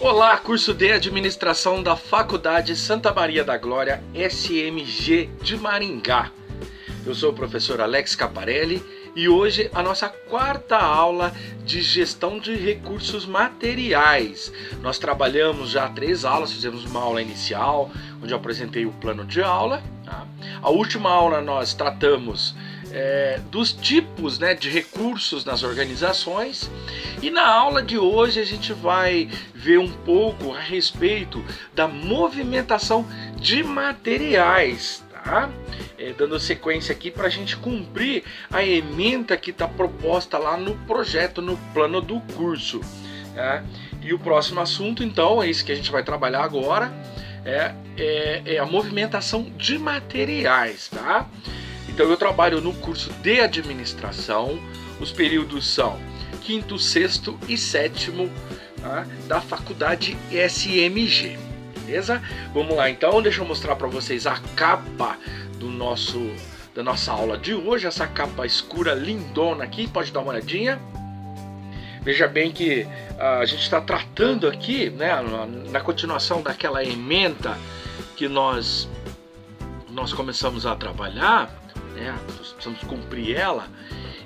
Olá, curso de administração da Faculdade Santa Maria da Glória, SMG de Maringá. Eu sou o professor Alex Caparelli e hoje a nossa quarta aula de gestão de recursos materiais. Nós trabalhamos já 3 aulas, fizemos uma aula inicial, onde eu apresentei o plano de aula. Tá? A última aula nós tratamos dos tipos, de recursos nas organizações, e na aula de hoje a gente vai ver um pouco a respeito da movimentação de materiais, tá? Dando sequência aqui para a gente cumprir a ementa que está proposta lá no projeto, no plano do curso, tá? E o próximo assunto, então, é isso que a gente vai trabalhar agora, é a movimentação de materiais, tá? Então eu trabalho no curso de administração, os períodos são 5º, 6º e 7º, tá? Da faculdade SMG, beleza? Vamos lá então, deixa eu mostrar para vocês a capa da nossa aula de hoje, essa capa escura lindona aqui, pode dar uma olhadinha. Veja bem que a gente está tratando aqui, na continuação daquela ementa que nós começamos a trabalhar, nós precisamos cumprir ela,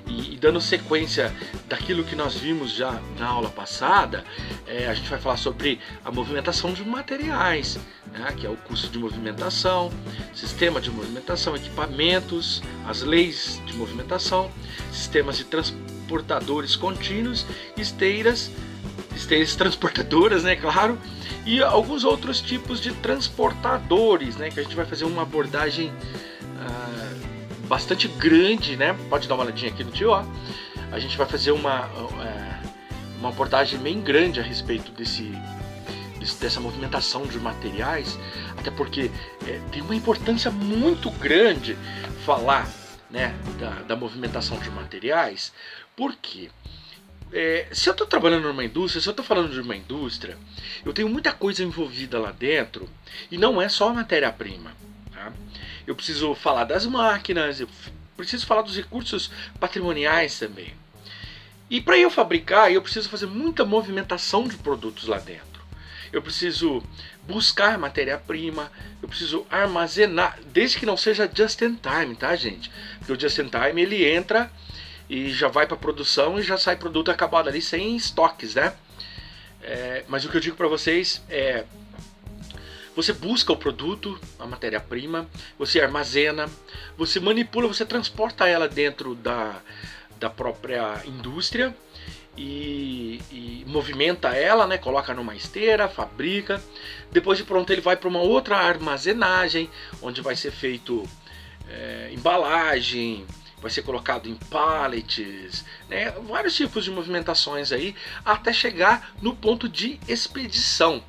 e dando sequência daquilo que nós vimos já na aula passada, a gente vai falar sobre a movimentação de materiais, que é o custo de movimentação, sistema de movimentação, equipamentos, as leis de movimentação, sistemas de transportadores contínuos, esteiras transportadoras, claro, e alguns outros tipos de transportadores, que a gente vai fazer uma abordagem bastante grande, Pode dar uma olhadinha aqui no tio, ó. A gente vai fazer uma abordagem bem grande a respeito dessa movimentação de materiais, até porque tem uma importância muito grande falar, da movimentação de materiais, porque se eu estou trabalhando numa indústria, se eu estou falando de uma indústria, eu tenho muita coisa envolvida lá dentro, e não é só a matéria-prima, tá? Eu preciso falar das máquinas, eu preciso falar dos recursos patrimoniais também. E para eu fabricar, eu preciso fazer muita movimentação de produtos lá dentro. Eu preciso buscar matéria-prima, eu preciso armazenar, desde que não seja just in time, tá, gente? Porque o just in time ele entra e já vai para produção e já sai produto acabado ali sem estoques, mas o que eu digo para vocês é: você busca o produto, a matéria-prima, você armazena, você manipula, você transporta ela dentro da própria indústria e movimenta ela, coloca numa esteira, fabrica. Depois de pronto ele vai para uma outra armazenagem, onde vai ser feito embalagem, vai ser colocado em pallets, vários tipos de movimentações aí, até chegar no ponto de expedição.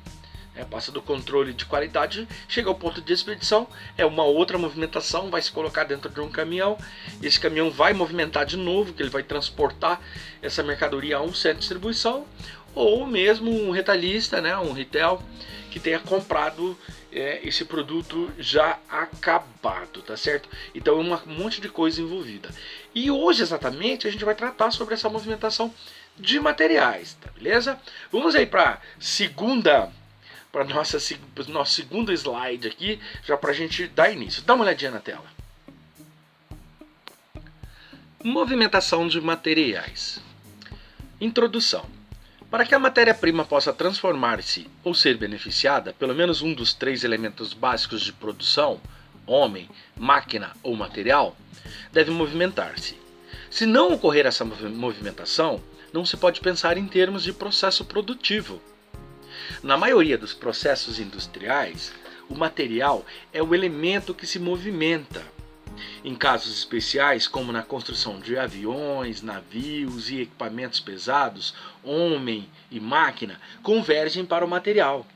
Passa do controle de qualidade, chega ao ponto de expedição, é uma outra movimentação, vai se colocar dentro de um caminhão, esse caminhão vai movimentar de novo, que ele vai transportar essa mercadoria a um centro de distribuição, ou mesmo um retalhista, um retail, que tenha comprado esse produto já acabado, tá certo? Então é um monte de coisa envolvida. E hoje exatamente a gente vai tratar sobre essa movimentação de materiais, tá beleza? Vamos aí para nosso segundo slide aqui, já para a gente dar início. Dá uma olhadinha na tela. Movimentação de materiais. Introdução. Para que a matéria-prima possa transformar-se ou ser beneficiada, pelo menos um dos 3 elementos básicos de produção, homem, máquina ou material, deve movimentar-se. Se não ocorrer essa movimentação, não se pode pensar em termos de processo produtivo. Na maioria dos processos industriais, o material é o elemento que se movimenta. Em casos especiais, como na construção de aviões, navios e equipamentos pesados, homem e máquina convergem para o material.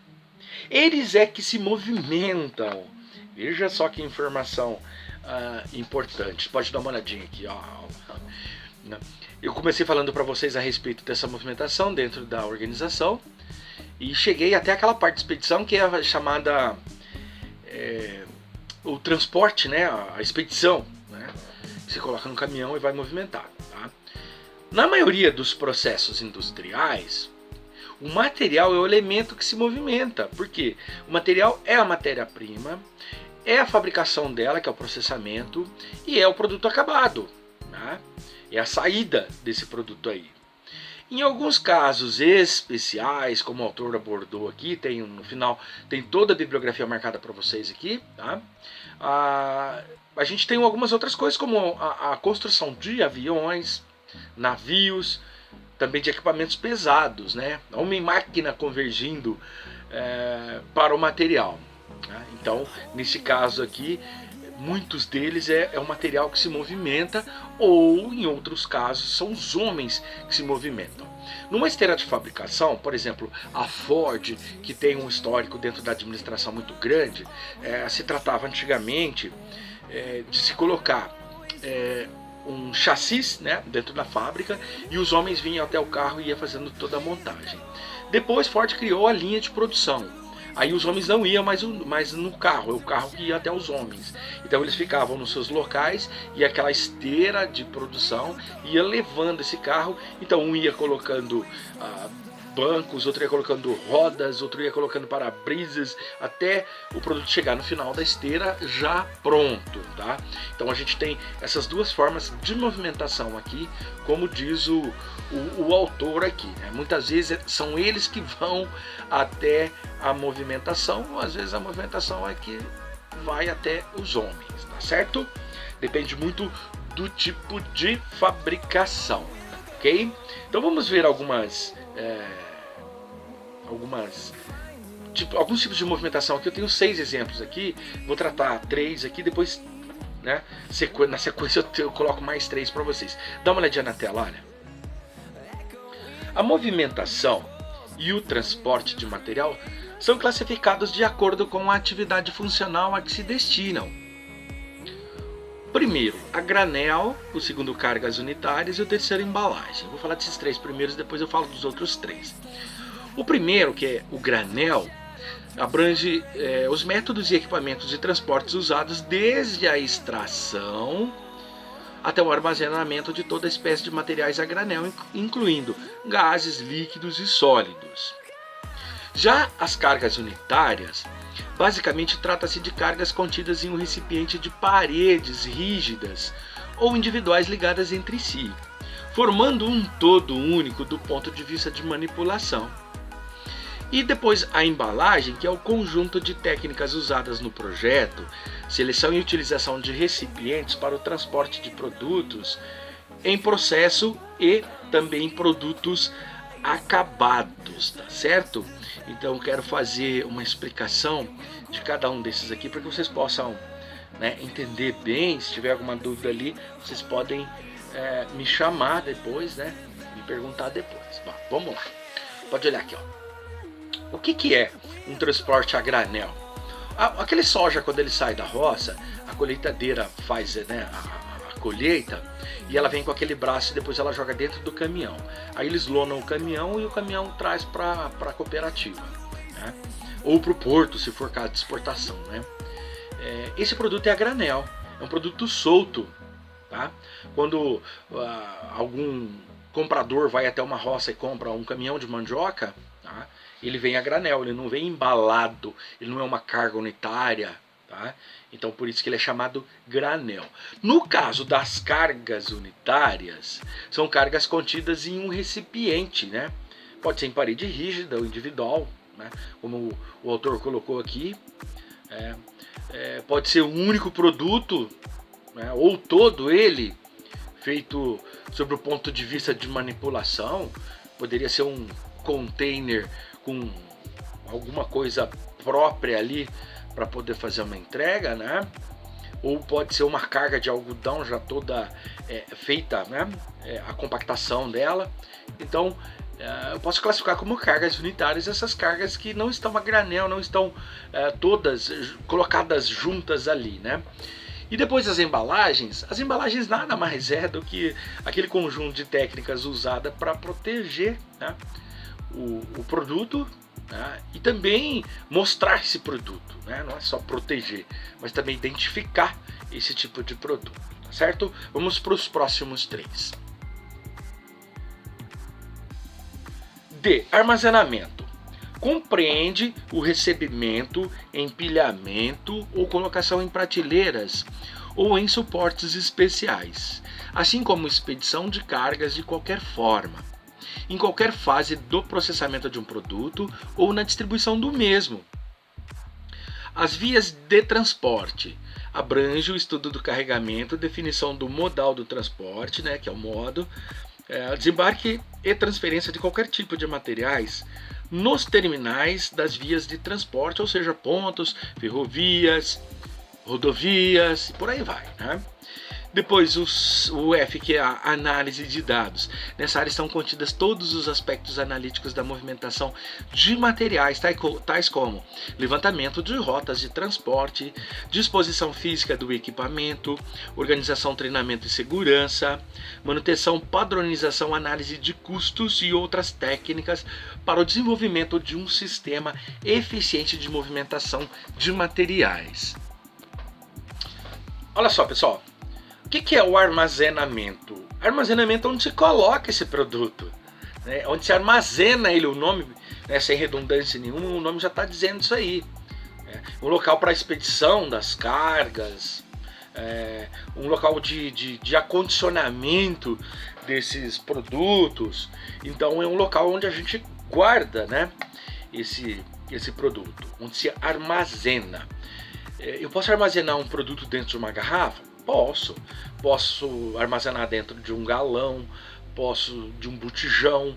Eles é que se movimentam. Veja só que informação importante. Pode dar uma olhadinha aqui. Eu comecei falando para vocês a respeito dessa movimentação dentro da organização. E cheguei até aquela parte de expedição que é a chamada o transporte, a expedição, Você coloca no caminhão e vai movimentar, tá? Na maioria dos processos industriais, O material é o elemento que se movimenta, porque o material é a matéria-prima, é a fabricação dela, que é o processamento, e é o produto acabado, né? É a saída desse produto aí. Em alguns casos especiais, como o autor abordou aqui, no final tem toda a bibliografia marcada para vocês aqui, tá? A gente tem algumas outras coisas, como a construção de aviões, navios, também de equipamentos pesados, né? Homem-máquina convergindo para o material. Né? Então, nesse caso aqui, muitos deles é o material que se movimenta, ou em outros casos são os homens que se movimentam. Numa esteira de fabricação, por exemplo, a Ford, que tem um histórico dentro da administração muito grande, se tratava antigamente de se colocar um chassi, né, dentro da fábrica, e os homens vinham até o carro e iam fazendo toda a montagem. Depois Ford criou a linha de produção. Aí os homens não iam mais no carro, é o carro que ia até os homens. Então eles ficavam nos seus locais e aquela esteira de produção ia levando esse carro. Então um ia colocando bancos, outro ia colocando rodas, outro ia colocando para-brisas, até o produto chegar no final da esteira já pronto, tá? Então a gente tem essas duas formas de movimentação aqui, como diz o autor aqui, né? Muitas vezes são eles que vão até a movimentação, às vezes a movimentação é que vai até os homens, tá certo? Depende muito do tipo de fabricação, ok? Então vamos ver alguns tipos de movimentação aqui. Eu tenho 6 exemplos aqui, vou tratar 3 aqui, depois, né, na sequência eu coloco mais 3 para vocês. Dá uma olhadinha na tela, olha. A movimentação e o transporte de material são classificados de acordo com a atividade funcional a que se destinam. Primeiro, a granel, o segundo, cargas unitárias, e o terceiro, embalagem. Vou falar desses 3 primeiros, depois eu falo dos outros 3. O primeiro, que é o granel, abrange os métodos e equipamentos de transportes usados desde a extração até o armazenamento de toda espécie de materiais a granel, incluindo gases, líquidos e sólidos. Já as cargas unitárias, basicamente trata-se de cargas contidas em um recipiente de paredes rígidas ou individuais ligadas entre si, formando um todo único do ponto de vista de manipulação. E depois a embalagem, que é o conjunto de técnicas usadas no projeto, seleção e utilização de recipientes para o transporte de produtos em processo e também produtos acabados, tá certo? Então quero fazer uma explicação de cada um desses aqui para que vocês possam, né, entender bem. Se tiver alguma dúvida ali, vocês podem me chamar depois, né, me perguntar depois. Bom, vamos lá. Pode olhar aqui, ó. O que é um transporte a granel? Aquele soja, quando ele sai da roça, a colheitadeira faz, né, a colheita, e ela vem com aquele braço e depois ela joga dentro do caminhão. Aí eles lonam o caminhão e o caminhão traz para a cooperativa, né? Ou para o porto, se for caso de exportação, né? Esse produto é a granel, é um produto solto, tá? Quando algum comprador vai até uma roça e compra um caminhão de mandioca, tá? Ele vem a granel, ele não vem embalado, ele não é uma carga unitária, tá? Então por isso que ele é chamado granel. No caso das cargas unitárias, são cargas contidas em um recipiente, né? Pode ser em parede rígida ou individual, né? Como o autor colocou aqui. Pode ser um único produto, né? Ou todo ele feito sob o ponto de vista de manipulação. Poderia ser um container com alguma coisa própria ali para poder fazer uma entrega, né? Ou pode ser uma carga de algodão já toda feita, né? A compactação dela. Então eu posso classificar como cargas unitárias essas cargas que não estão a granel, não estão todas colocadas juntas ali, né? E depois as embalagens nada mais é do que aquele conjunto de técnicas usada para proteger, né, o produto, né, e também mostrar esse produto, né? Não é só proteger, mas também identificar esse tipo de produto, tá certo? Vamos para os próximos 3. D. Armazenamento. Compreende o recebimento, empilhamento ou colocação em prateleiras ou em suportes especiais, assim como expedição de cargas de qualquer forma, em qualquer fase do processamento de um produto ou na distribuição do mesmo. As vias de transporte abrange o estudo do carregamento, definição do modal do transporte, né, que é o modo, desembarque e transferência de qualquer tipo de materiais nos terminais das vias de transporte, ou seja, pontos, ferrovias, rodovias e por aí vai, né? Depois o F, que é a análise de dados. Nessa área estão contidas todos os aspectos analíticos da movimentação de materiais, tais como levantamento de rotas de transporte, disposição física do equipamento, organização, treinamento e segurança, manutenção, padronização, análise de custos e outras técnicas para o desenvolvimento de um sistema eficiente de movimentação de materiais. Olha só, pessoal. O que é o armazenamento? Armazenamento é onde se coloca esse produto, né? Onde se armazena ele, o nome, né, sem redundância nenhuma, o nome já está dizendo isso aí. Um local para expedição das cargas, um local de acondicionamento desses produtos. Então é um local onde a gente guarda, né, esse produto, onde se armazena. Eu posso armazenar um produto dentro de uma garrafa? Posso armazenar dentro de um galão, posso de um botijão,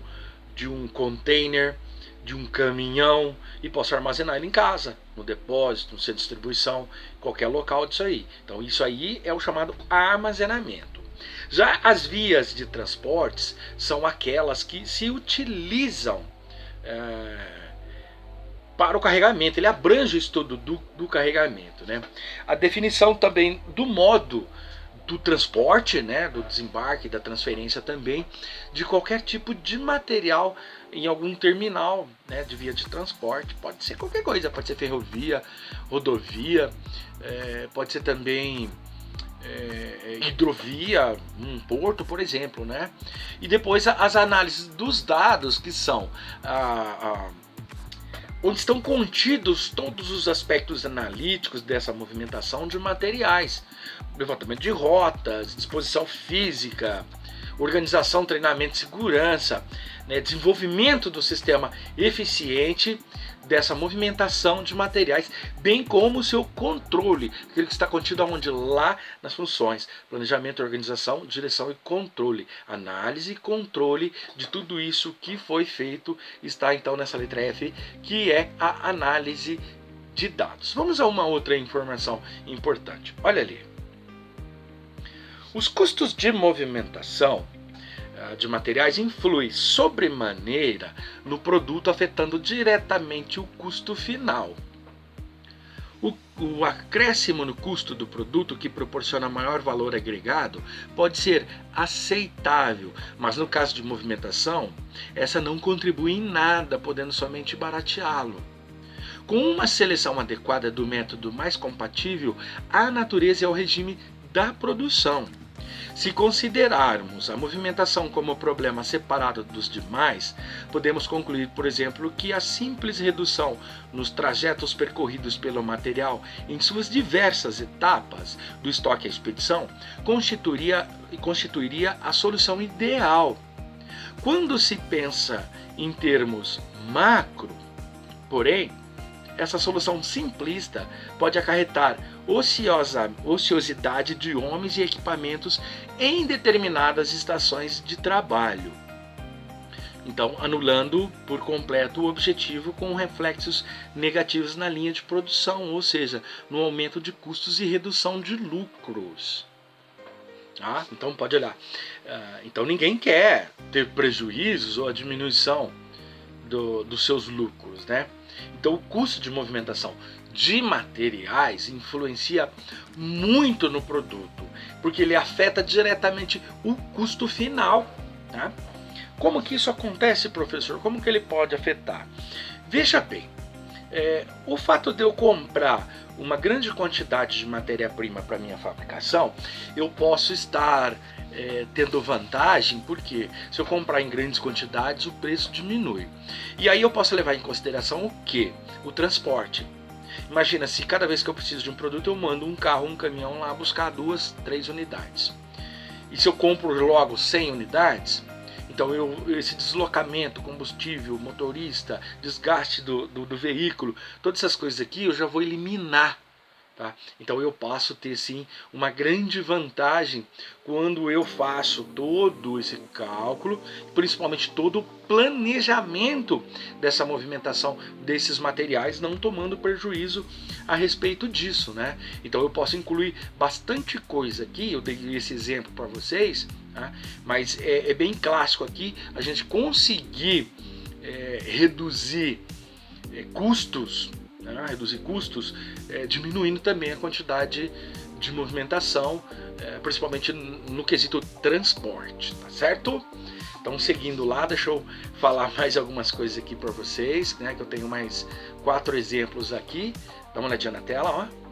de um container, de um caminhão, e posso armazenar ele em casa, no depósito, no centro de distribuição, qualquer local disso aí. Então isso aí é o chamado armazenamento. Já as vias de transportes são aquelas que se utilizam para o carregamento, ele abrange o estudo do carregamento, né? A definição também do modo do transporte, né, do desembarque, da transferência também, de qualquer tipo de material em algum terminal, né, de via de transporte. Pode ser qualquer coisa, pode ser ferrovia, rodovia, pode ser também hidrovia, um porto, por exemplo, né? E depois as análises dos dados, que são onde estão contidos todos os aspectos analíticos dessa movimentação de materiais, levantamento de rotas, disposição física, organização, treinamento e segurança, né, desenvolvimento do sistema eficiente dessa movimentação de materiais, bem como o seu controle, aquilo que está contido aonde? Lá nas funções, planejamento, organização, direção e controle, análise e controle de tudo isso que foi feito, está então nessa letra F, que é a análise de dados. Vamos a uma outra informação importante, olha ali. Os custos de movimentação de materiais influi sobremaneira no produto, afetando diretamente o custo final. O acréscimo no custo do produto, que proporciona maior valor agregado, pode ser aceitável, mas no caso de movimentação, essa não contribui em nada, podendo somente barateá-lo. Com uma seleção adequada do método mais compatível à natureza e ao regime da produção. Se considerarmos a movimentação como problema separado dos demais, podemos concluir, por exemplo, que a simples redução nos trajetos percorridos pelo material em suas diversas etapas, do estoque à expedição, constituiria a solução ideal. Quando se pensa em termos macro, porém, essa solução simplista pode acarretar ociosidade de homens e equipamentos em determinadas estações de trabalho. Então, anulando por completo o objetivo, com reflexos negativos na linha de produção, ou seja, no aumento de custos e redução de lucros. Então, pode olhar. Então, ninguém quer ter prejuízos ou a diminuição dos seus lucros, né? Então, o custo de movimentação de materiais influencia muito no produto, porque ele afeta diretamente o custo final, tá? Como que isso acontece, professor? Como que ele pode afetar? Veja bem, O fato de eu comprar uma grande quantidade de matéria-prima para minha fabricação, eu posso estar tendo vantagem, porque se eu comprar em grandes quantidades, o preço diminui. E aí eu posso levar em consideração o quê? O transporte. Imagina, se cada vez que eu preciso de um produto, eu mando um carro, um caminhão lá buscar 2, 3 unidades. E se eu compro logo 100 unidades, então esse deslocamento, combustível, motorista, desgaste do veículo, todas essas coisas aqui eu já vou eliminar. Tá? Então eu passo a ter sim uma grande vantagem quando eu faço todo esse cálculo, principalmente todo o planejamento dessa movimentação desses materiais, não tomando prejuízo a respeito disso, né? Então eu posso incluir bastante coisa aqui, eu dei esse exemplo para vocês, tá? Mas é bem clássico aqui a gente conseguir reduzir custos, reduzir custos, diminuindo também a quantidade de movimentação, principalmente no quesito transporte, tá certo? Então, seguindo lá, deixa eu falar mais algumas coisas aqui para vocês, né, que eu tenho mais 4 exemplos aqui. Dá uma olhadinha na tela, ó.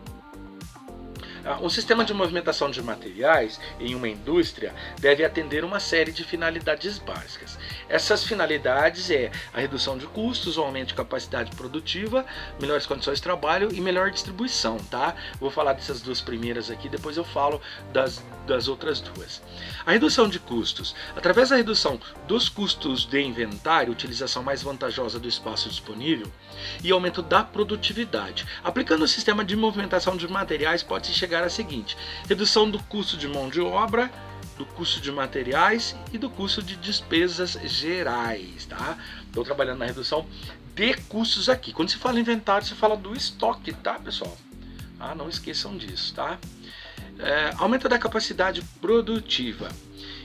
Um sistema de movimentação de materiais em uma indústria deve atender uma série de finalidades básicas. Essas finalidades a redução de custos, o aumento de capacidade produtiva, melhores condições de trabalho e melhor distribuição, tá? Vou falar dessas 2 primeiras aqui, depois eu falo das outras 2. A redução de custos. Através da redução dos custos de inventário, utilização mais vantajosa do espaço disponível e aumento da produtividade. Aplicando o sistema de movimentação de materiais, pode-se chegar a seguinte: redução do custo de mão de obra, do custo de materiais e do custo de despesas gerais, tá? Estou trabalhando na redução de custos aqui. Quando se fala inventário, se fala do estoque, tá, pessoal? Não esqueçam disso, tá? Aumento da capacidade produtiva.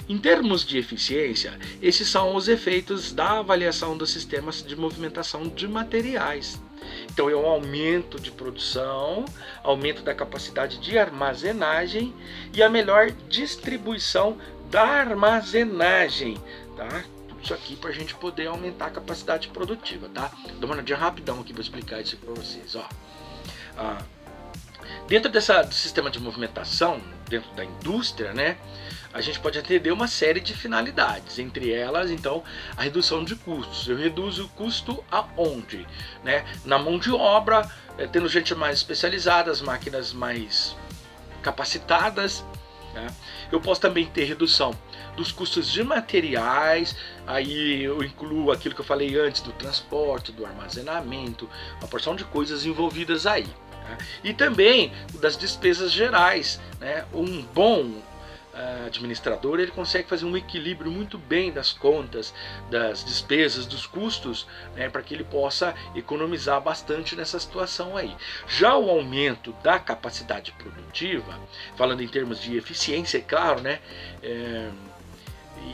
Em termos de eficiência, esses são os efeitos da avaliação dos sistemas de movimentação de materiais. Então é um aumento de produção, aumento da capacidade de armazenagem e a melhor distribuição da armazenagem, tá? Tudo isso aqui para a gente poder aumentar a capacidade produtiva, tá? Dá uma olhadinha rapidão aqui para explicar isso para vocês, ó. Dentro do sistema de movimentação, dentro da indústria, né, a gente pode atender uma série de finalidades, entre elas, então, a redução de custos. Eu reduzo o custo aonde? Né? Na mão de obra, tendo gente mais especializada, as máquinas mais capacitadas, né? Eu posso também ter redução dos custos de materiais, aí eu incluo aquilo que eu falei antes, do transporte, do armazenamento, uma porção de coisas envolvidas aí. E também das despesas gerais, né? Um bom administrador, ele consegue fazer um equilíbrio muito bem das contas, das despesas, dos custos, né? Para que ele possa economizar bastante nessa situação aí. Já o aumento da capacidade produtiva, falando em termos de eficiência, é claro, né?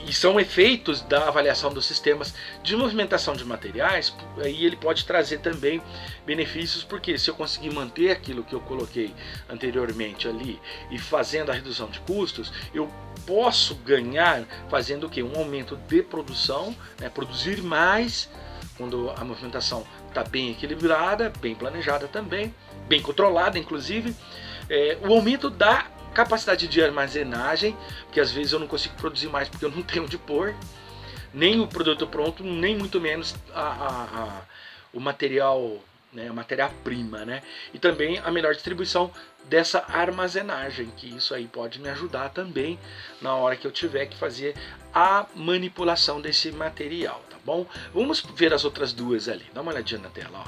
E são efeitos da avaliação dos sistemas de movimentação de materiais, e ele pode trazer também benefícios, porque se eu conseguir manter aquilo que eu coloquei anteriormente ali e fazendo a redução de custos, eu posso ganhar fazendo o quê? Um aumento de produção, né? Produzir mais quando a movimentação está bem equilibrada, bem planejada também, bem controlada inclusive, o aumento da capacidade de armazenagem, porque às vezes eu não consigo produzir mais porque eu não tenho onde pôr, nem o produto pronto, nem muito menos o material, né, a matéria-prima, né? E também a melhor distribuição dessa armazenagem, que isso aí pode me ajudar também na hora que eu tiver que fazer a manipulação desse material, tá bom? Vamos ver as outras 2 ali, dá uma olhadinha na tela, ó.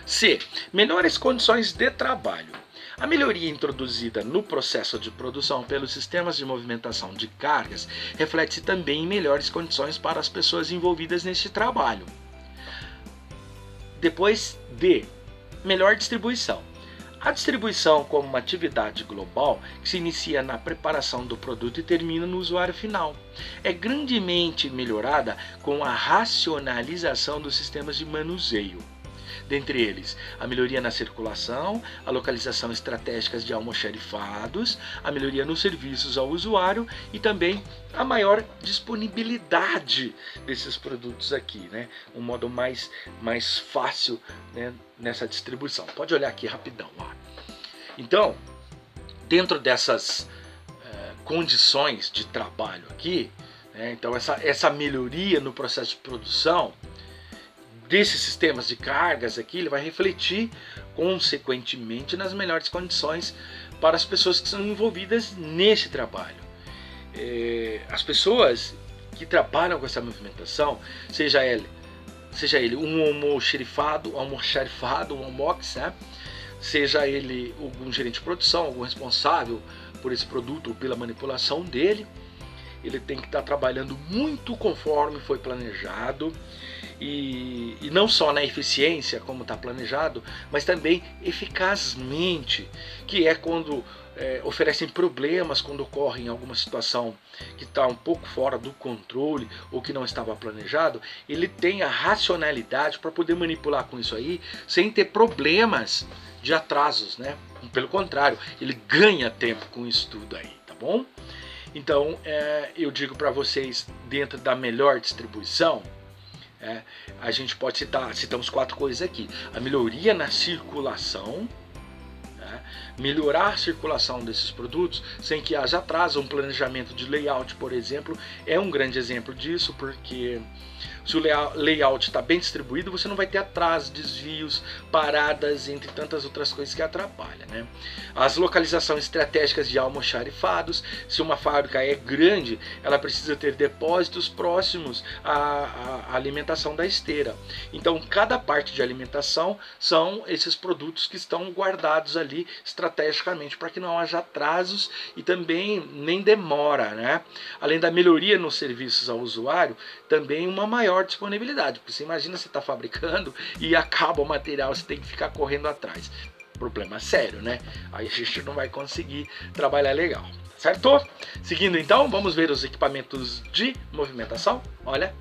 C. Melhores condições de trabalho. A melhoria introduzida no processo de produção pelos sistemas de movimentação de cargas reflete-se também em melhores condições para as pessoas envolvidas neste trabalho. Depois D. Melhor distribuição. A distribuição como uma atividade global que se inicia na preparação do produto e termina no usuário final. É grandemente melhorada com a racionalização dos sistemas de manuseio. Dentre eles, a melhoria na circulação, a localização estratégicas de almoxarifados, a melhoria nos serviços ao usuário e também a maior disponibilidade desses produtos aqui, né? Um modo mais fácil, né, nessa distribuição. Pode olhar aqui rapidão, ó. Então, dentro dessas condições de trabalho aqui, né, então essa melhoria no processo de produção desses sistemas de cargas aqui, ele vai refletir consequentemente nas melhores condições para as pessoas que são envolvidas nesse trabalho. As pessoas que trabalham com essa movimentação, seja ele um almoxarifado, um almox, né? Seja ele algum gerente de produção, algum responsável por esse produto ou pela manipulação dele, ele tem que estar trabalhando muito conforme foi planejado, e não só na eficiência como está planejado, mas também eficazmente, que é quando oferecem problemas, quando ocorre em alguma situação que está um pouco fora do controle ou que não estava planejado, ele tem a racionalidade para poder manipular com isso aí sem ter problemas de atrasos, né? Pelo contrário, ele ganha tempo com isso tudo aí, tá bom? Então, eu digo para vocês, dentro da melhor distribuição, a gente pode citamos 4 coisas aqui: a melhoria na circulação, melhorar a circulação desses produtos sem que haja atraso. Um planejamento de layout, por exemplo, é um grande exemplo disso, porque se o layout está bem distribuído, você não vai ter atrasos, desvios, paradas, entre tantas outras coisas que atrapalham, né? As localizações estratégicas de almoxarifados. Se uma fábrica é grande, ela precisa ter depósitos próximos à alimentação da esteira. Então, cada parte de alimentação são esses produtos que estão guardados ali estrategicamente para que não haja atrasos e também nem demora, né? Além da melhoria nos serviços ao usuário, também uma maior disponibilidade, porque você imagina, você está fabricando e acaba o material, você tem que ficar correndo atrás. Problema sério, né? Aí a gente não vai conseguir trabalhar legal, certo? Seguindo então, vamos ver os equipamentos de movimentação. Olha,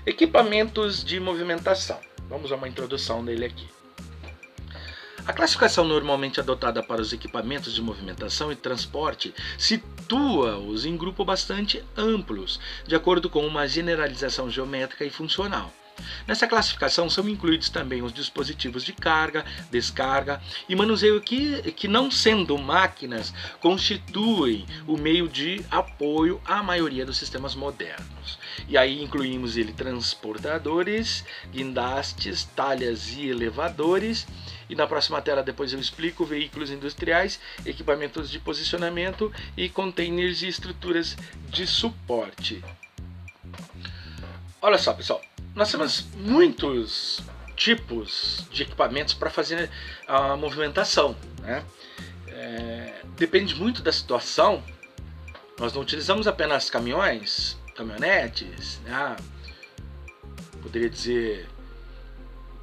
equipamentos de movimentação. Vamos a uma introdução dele aqui. A classificação normalmente adotada para os equipamentos de movimentação e transporte situa-os em grupos bastante amplos, de acordo com uma generalização geométrica e funcional. Nessa classificação são incluídos também os dispositivos de carga, descarga e manuseio que não sendo máquinas, constituem o meio de apoio à maioria dos sistemas modernos. E aí incluímos transportadores, guindastes, talhas e elevadores. E na próxima tela depois eu explico veículos industriais, equipamentos de posicionamento e containers e estruturas de suporte. Olha só, pessoal, nós temos muitos tipos de equipamentos para fazer a movimentação, né? Depende muito da situação. Nós não utilizamos apenas caminhões, caminhonetes, né? Poderia dizer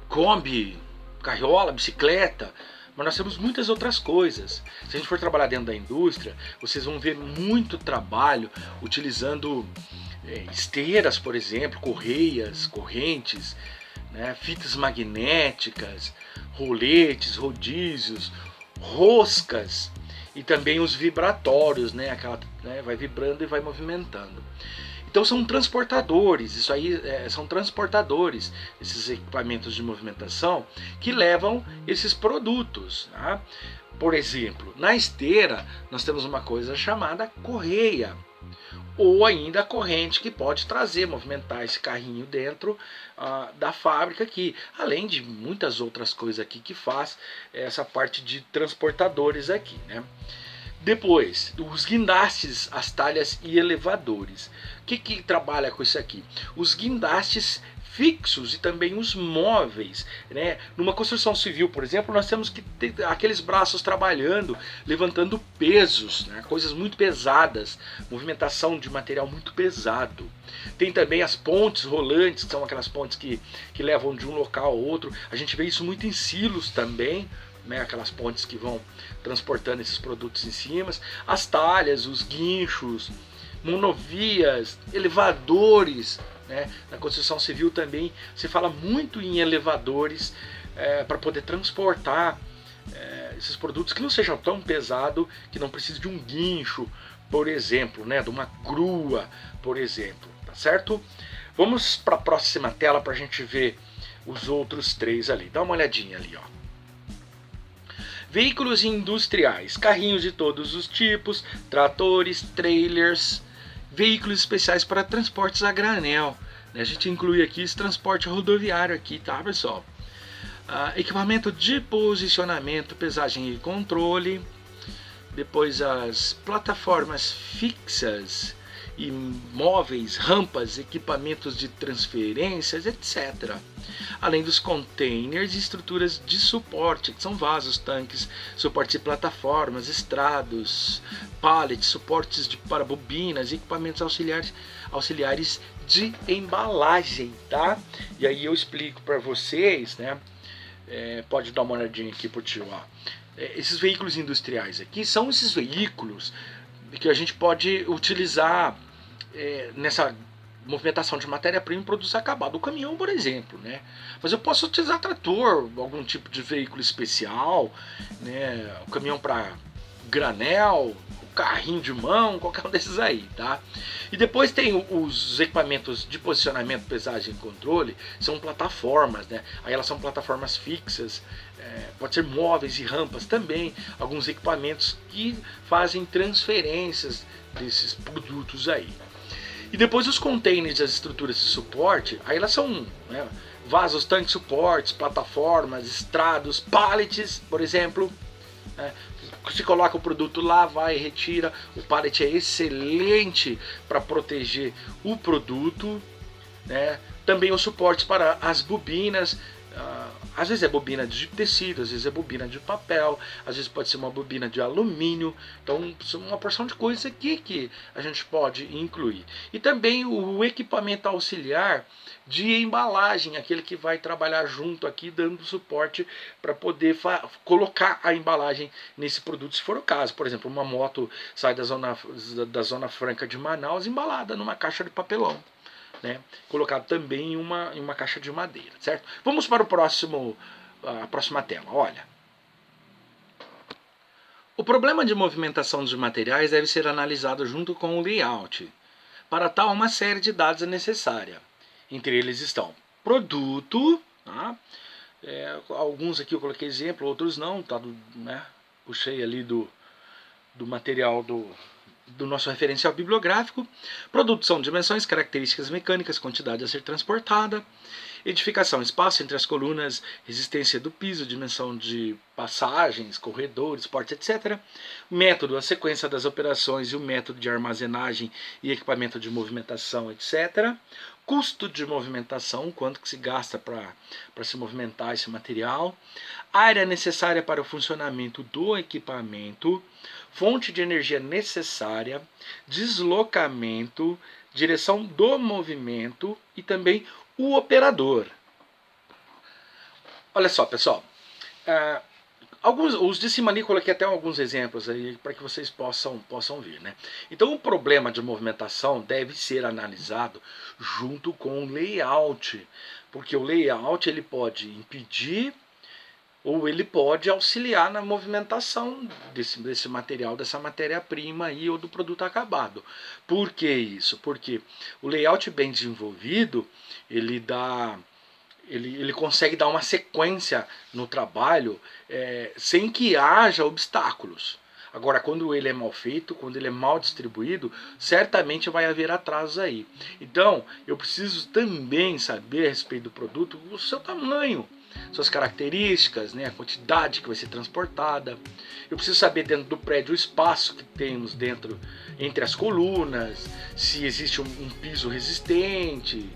Kombi, carriola, bicicleta, mas nós temos muitas outras coisas. Se a gente for trabalhar dentro da indústria, vocês vão ver muito trabalho utilizando esteiras, por exemplo, correias, correntes, né, fitas magnéticas, roletes, rodízios, roscas e também os vibratórios, né, vai vibrando e vai movimentando. Então são transportadores, isso aí são transportadores, esses equipamentos de movimentação que levam esses produtos, tá? Por exemplo, na esteira nós temos uma coisa chamada correia, ou ainda a corrente que pode movimentar esse carrinho dentro da fábrica aqui, além de muitas outras coisas aqui que faz essa parte de transportadores aqui, né? Depois, os guindastes, as talhas e elevadores. O que trabalha com isso aqui? Os guindastes fixos e também os móveis, né? Numa construção civil, por exemplo, nós temos que ter aqueles braços trabalhando, levantando pesos, né? Coisas muito pesadas, movimentação de material muito pesado. Tem também as pontes rolantes, que são aquelas pontes que levam de um local ao outro. A gente vê isso muito em silos também, né, aquelas pontes que vão transportando esses produtos em cima, as talhas, os guinchos, monovias, elevadores, né? Na construção civil também se fala muito em elevadores para poder transportar esses produtos que não sejam tão pesados, que não precise de um guincho, por exemplo, né? De uma grua, por exemplo, tá certo? Vamos para a próxima tela para a gente ver os outros três ali. Dá uma olhadinha ali, ó. Veículos industriais, carrinhos de todos os tipos, tratores, trailers, veículos especiais para transportes a granel. A gente inclui aqui esse transporte rodoviário aqui, tá, pessoal? Equipamento de posicionamento, pesagem e controle. Depois as plataformas fixas e móveis, rampas, equipamentos de transferências, etc. Além dos containers e estruturas de suporte, que são vasos, tanques, suportes de plataformas, estrados, pallets, suportes para bobinas, equipamentos auxiliares de embalagem, tá? E aí eu explico para vocês, né? Pode dar uma olhadinha aqui pro tio, ó. Esses veículos industriais aqui são esses veículos que a gente pode utilizar nessa movimentação de matéria-prima e produtos acabados. O caminhão, por exemplo, né? Mas eu posso utilizar trator, algum tipo de veículo especial, né? O caminhão para granel, o carrinho de mão, qualquer um desses aí, tá? E depois tem os equipamentos de posicionamento, pesagem e controle, são plataformas, né? Aí elas são plataformas fixas, pode ser móveis e rampas também, alguns equipamentos que fazem transferências desses produtos aí. E depois os containers, as estruturas de suporte, aí elas são, né, vasos, tanques, suportes, plataformas, estrados, pallets, por exemplo. Se coloca o produto lá, vai e retira. O pallet é excelente para proteger o produto, né? Também os suportes para as bobinas. Às vezes é bobina de tecido, às vezes é bobina de papel, às vezes pode ser uma bobina de alumínio. Então, uma porção de coisas aqui que a gente pode incluir. E também o equipamento auxiliar de embalagem, aquele que vai trabalhar junto aqui, dando suporte para poder colocar a embalagem nesse produto, se for o caso. Por exemplo, uma moto sai da Zona Franca de Manaus embalada numa caixa de papelão, né? Colocado também em uma caixa de madeira, certo? Vamos para a próxima tela. Olha, o problema de movimentação dos materiais deve ser analisado junto com o layout. Para tal, uma série de dados é necessária. Entre eles estão produto, tá? Alguns aqui eu coloquei exemplo, outros não, tá, né? Puxei ali do material do nosso referencial bibliográfico. Produto são dimensões, características mecânicas, quantidade a ser transportada. Edificação, espaço entre as colunas, resistência do piso, dimensão de passagens, corredores, portas, etc. Método, a sequência das operações e o método de armazenagem e equipamento de movimentação, etc. Custo de movimentação, quanto que se gasta para se movimentar esse material. Área necessária para o funcionamento do equipamento. Fonte de energia necessária. Deslocamento, direção do movimento e também o operador. Olha só, pessoal. Os de cima ali coloquei até alguns exemplos aí para que vocês possam ver, né? Então o problema de movimentação deve ser analisado junto com o layout, porque o layout ele pode impedir ou ele pode auxiliar na movimentação desse material, dessa matéria-prima aí ou do produto acabado. Por que isso? Porque o layout bem desenvolvido, ele consegue dar uma sequência no trabalho sem que haja obstáculos. Agora, quando ele é mal feito, quando ele é mal distribuído, certamente vai haver atrasos aí. Então, eu preciso também saber a respeito do produto, o seu tamanho, suas características, né, a quantidade que vai ser transportada. Eu preciso saber dentro do prédio o espaço que temos dentro, entre as colunas, se existe um piso resistente,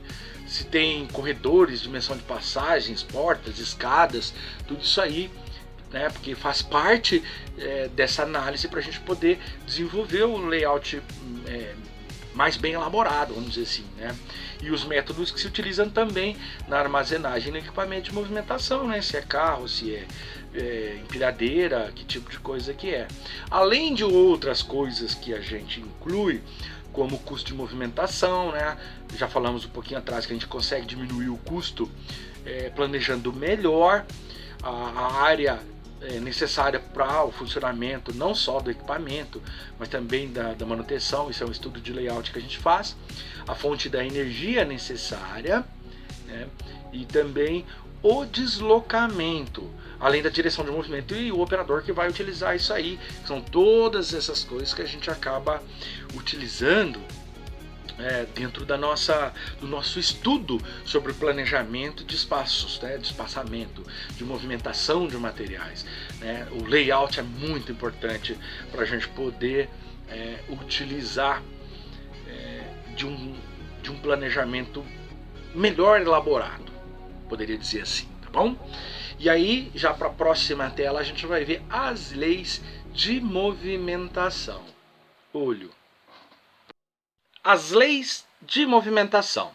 se tem corredores, dimensão de passagens, portas, escadas, tudo isso aí, né, porque faz parte dessa análise para a gente poder desenvolver o layout mais bem elaborado, vamos dizer assim, né? E os métodos que se utilizam também na armazenagem no equipamento de movimentação, né? Se é carro, se é empilhadeira, que tipo de coisa que é. Além de outras coisas que a gente inclui, como o custo de movimentação, né? Já falamos um pouquinho atrás que a gente consegue diminuir o custo planejando melhor a área necessária para o funcionamento não só do equipamento, mas também da manutenção. Isso é um estudo de layout que a gente faz, a fonte da energia necessária, né? E também o deslocamento, além da direção de movimento e o operador que vai utilizar isso aí. São todas essas coisas que a gente acaba utilizando dentro do nosso estudo sobre o planejamento de espaços, né, de espaçamento, de movimentação de materiais, né? O layout é muito importante para a gente poder utilizar de um planejamento melhor elaborado, poderia dizer assim, tá bom? E aí, já para a próxima tela, a gente vai ver as leis de movimentação. Olho. As leis de movimentação.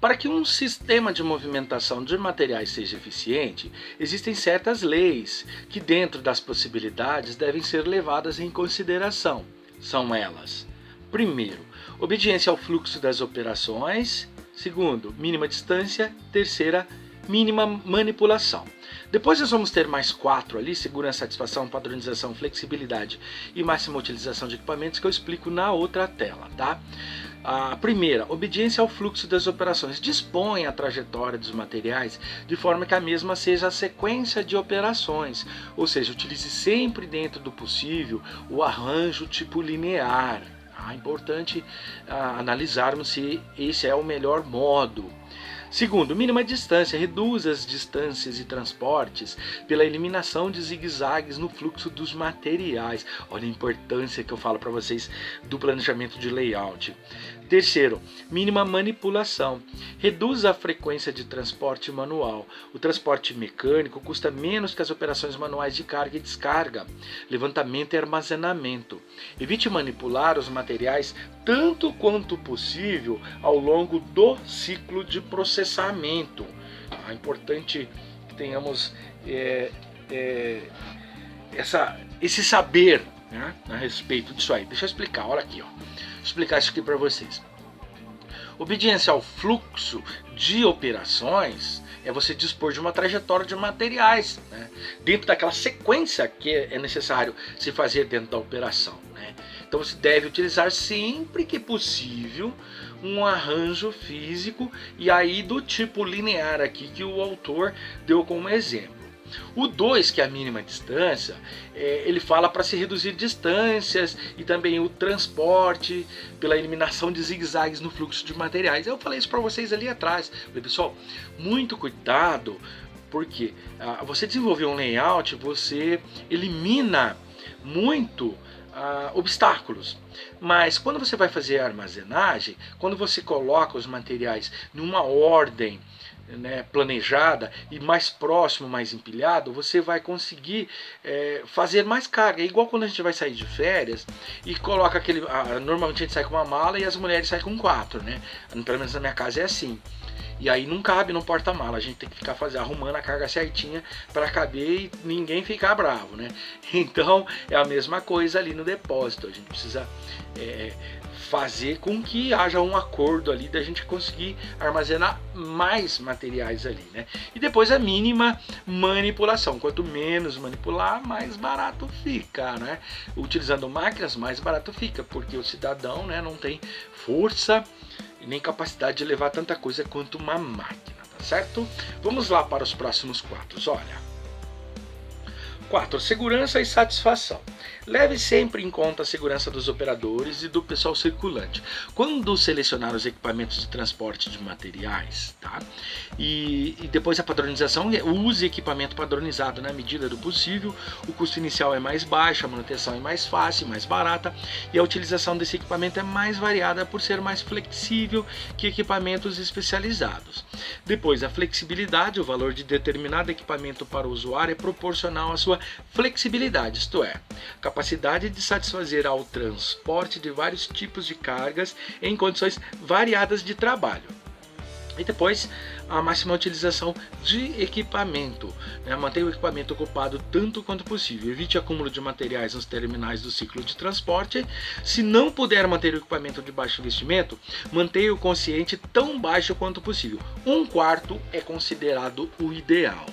Para que um sistema de movimentação de materiais seja eficiente, existem certas leis que, dentro das possibilidades, devem ser levadas em consideração. São elas: primeiro, obediência ao fluxo das operações; segundo, mínima distância; terceira, mínima manipulação. Depois nós vamos ter mais 4 ali: segurança, satisfação, padronização, flexibilidade e máxima utilização de equipamentos, que eu explico na outra tela, tá? A primeira, obediência ao fluxo das operações. Dispõe a trajetória dos materiais de forma que a mesma seja a sequência de operações, ou seja, utilize sempre, dentro do possível, o arranjo tipo linear. É importante analisarmos se esse é o melhor modo. Segundo, mínima distância. Reduz as distâncias e transportes pela eliminação de zigue-zagues no fluxo dos materiais. Olha a importância que eu falo para vocês do planejamento de layout. Terceiro, mínima manipulação. Reduz a frequência de transporte manual. O transporte mecânico custa menos que as operações manuais de carga e descarga, levantamento e armazenamento. Evite manipular os materiais tanto quanto possível ao longo do ciclo de processamento. É importante que tenhamos esse saber, né, a respeito disso aí. Deixa eu explicar, olha aqui, ó. Vou explicar isso aqui para vocês. Obediência ao fluxo de operações é você dispor de uma trajetória de materiais, né, dentro daquela sequência que é necessário se fazer dentro da operação, né? Então você deve utilizar sempre que possível um arranjo físico, e aí do tipo linear aqui que o autor deu como exemplo. O 2, que é a mínima distância, ele fala para se reduzir distâncias e também o transporte pela eliminação de zigue-zagues no fluxo de materiais. Eu falei isso para vocês ali atrás. Falei, pessoal, muito cuidado, porque você desenvolver um layout, você elimina muito obstáculos. Mas quando você vai fazer a armazenagem, quando você coloca os materiais numa ordem, né, planejada e mais próximo, mais empilhado, você vai conseguir fazer mais carga. É igual quando a gente vai sair de férias e coloca aquele... normalmente a gente sai com uma mala e as mulheres saem com 4, né? Pelo menos na minha casa é assim. E aí não cabe no porta-mala, a gente tem que ficar arrumando a carga certinha para caber e ninguém ficar bravo, né? Então é a mesma coisa ali no depósito. A gente precisa fazer com que haja um acordo ali da gente conseguir armazenar mais materiais ali, né? E depois a mínima manipulação. Quanto menos manipular, mais barato fica, né? Utilizando máquinas, mais barato fica, porque o cidadão, né, não tem força e nem capacidade de levar tanta coisa quanto uma máquina, tá certo? Vamos lá para os próximos 4. Olha. 4. Segurança e satisfação. Leve sempre em conta a segurança dos operadores e do pessoal circulante quando selecionar os equipamentos de transporte de materiais, tá? E depois a padronização, use equipamento padronizado na medida do possível. O custo inicial é mais baixo, a manutenção é mais fácil, mais barata, e a utilização desse equipamento é mais variada por ser mais flexível que equipamentos especializados. Depois, a flexibilidade. O valor de determinado equipamento para o usuário é proporcional à sua flexibilidade, isto é, capacidade de satisfazer ao transporte de vários tipos de cargas em condições variadas de trabalho. E depois, a máxima utilização de equipamento, né? Mantenha o equipamento ocupado tanto quanto possível. Evite acúmulo de materiais nos terminais do ciclo de transporte. Se não puder manter o equipamento de baixo investimento, mantenha o quociente tão baixo quanto possível. 1/4 é considerado o ideal.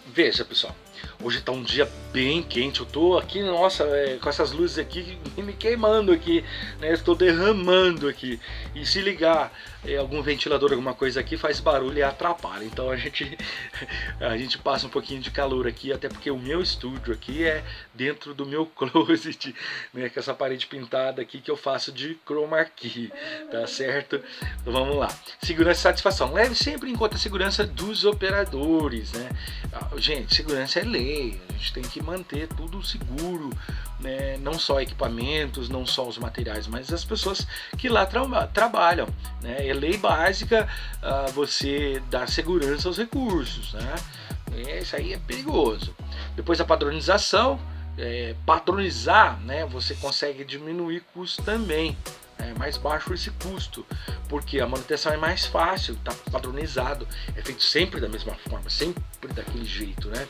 Veja, pessoal. Hoje está um dia bem quente, eu estou aqui, nossa, com essas luzes aqui me queimando aqui, né? Estou derramando aqui. E se ligar algum ventilador, alguma coisa aqui, faz barulho e atrapalha. Então a gente passa um pouquinho de calor aqui, até porque o meu estúdio aqui é dentro do meu closet, né? Com essa parede pintada aqui que eu faço de chroma key, tá certo? Então vamos lá. Segurança e satisfação. Leve sempre em conta a segurança dos operadores, né? Gente, segurança é lei, a gente tem que manter tudo seguro, né? Não só equipamentos, não só os materiais, mas as pessoas que lá trabalham, né? É lei básica você dar segurança aos recursos, né? Isso aí é perigoso. Depois a padronização, padronizar, né? Você consegue diminuir custo também. É mais baixo esse custo, porque a manutenção é mais fácil, está padronizado, é feito sempre da mesma forma, sempre daquele jeito, né?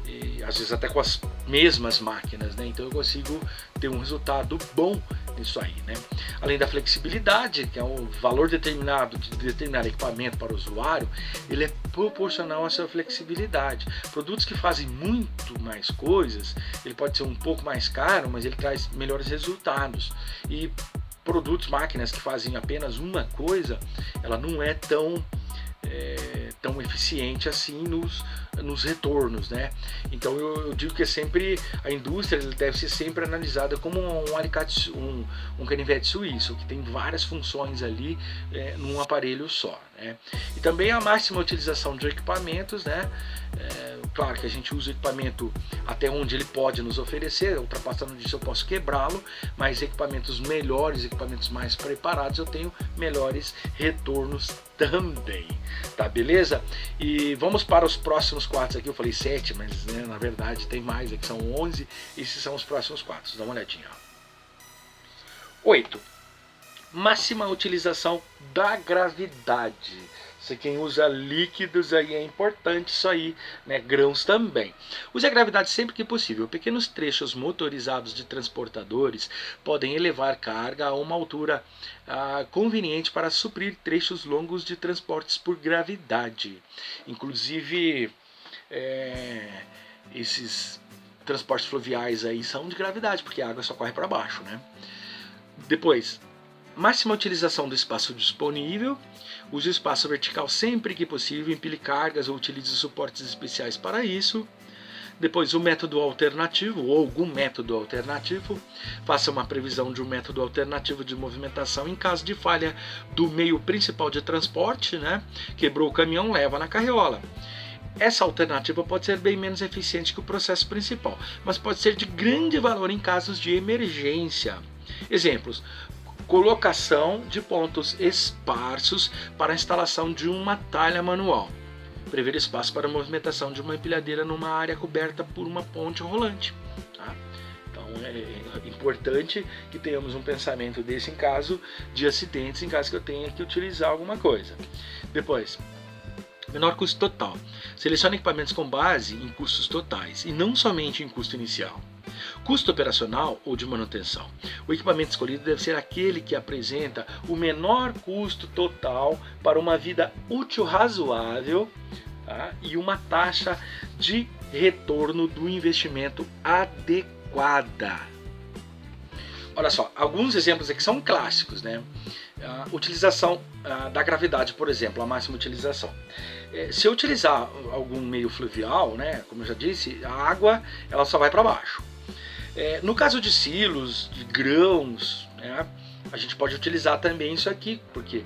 E às vezes até com as mesmas máquinas, né? Então eu consigo ter um resultado bom nisso aí, né? Além da flexibilidade, que é o valor determinado de determinado equipamento para o usuário, ele é proporcional à sua flexibilidade. Produtos que fazem muito mais coisas, ele pode ser um pouco mais caro, mas ele traz melhores resultados. E produtos, máquinas que fazem apenas uma coisa, ela não é tão eficiente assim nos retornos, né? Então eu digo que sempre a indústria deve ser sempre analisada como um alicate, um canivete suíço, que tem várias funções ali num aparelho só, né? E também a máxima utilização de equipamentos, né? Claro que a gente usa o equipamento até onde ele pode nos oferecer, ultrapassando disso eu posso quebrá-lo, mas equipamentos melhores, equipamentos mais preparados, eu tenho melhores retornos também, tá beleza? E vamos para os próximos quadros aqui, eu falei 7, mas né, na verdade tem mais, aqui são 11, esses são os próximos quadros, dá uma olhadinha. 8. Máxima utilização da gravidade. Se quem usa líquidos aí é importante isso aí, né? Grãos também. Use a gravidade sempre que possível. Pequenos trechos motorizados de transportadores podem elevar carga a uma altura conveniente para suprir trechos longos de transportes por gravidade. Inclusive, esses transportes fluviais aí são de gravidade, porque a água só corre para baixo, né? Depois, máxima utilização do espaço disponível. Use o espaço vertical sempre que possível, empilhe cargas ou utilize suportes especiais para isso. Depois, o método alternativo ou algum método alternativo. Faça uma previsão de um método alternativo de movimentação em caso de falha do meio principal de transporte, né? Quebrou o caminhão, leva na carriola. Essa alternativa pode ser bem menos eficiente que o processo principal, mas pode ser de grande valor em casos de emergência. Exemplos: colocação de pontos esparsos para a instalação de uma talha manual. Prever espaço para a movimentação de uma empilhadeira numa área coberta por uma ponte rolante. Tá? Então é importante que tenhamos um pensamento desse em caso de acidentes, em caso que eu tenha que utilizar alguma coisa. Depois, menor custo total. Selecione equipamentos com base em custos totais e não somente em custo inicial. Custo operacional ou de manutenção. O equipamento escolhido deve ser aquele que apresenta o menor custo total para uma vida útil razoável, tá? E uma taxa de retorno do investimento adequada. Olha só, alguns exemplos aqui são clássicos, né? Utilização da gravidade, por exemplo, a máxima utilização. Se eu utilizar algum meio fluvial, né, como eu já disse, a água ela só vai para baixo. No caso de silos, de grãos, né, a gente pode utilizar também isso aqui, porque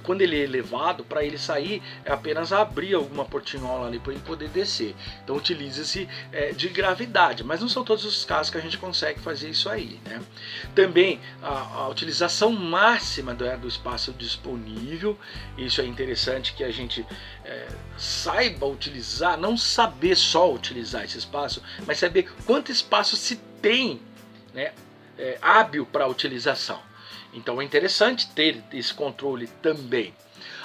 quando ele é elevado, para ele sair, é apenas abrir alguma portinhola ali para ele poder descer. Então utiliza-se de gravidade, mas não são todos os casos que a gente consegue fazer isso aí, né? Também a utilização máxima do espaço disponível, isso é interessante que a gente saiba utilizar, não saber só utilizar esse espaço, mas saber quanto espaço se tem, né, hábil para utilização. Então é interessante ter esse controle também.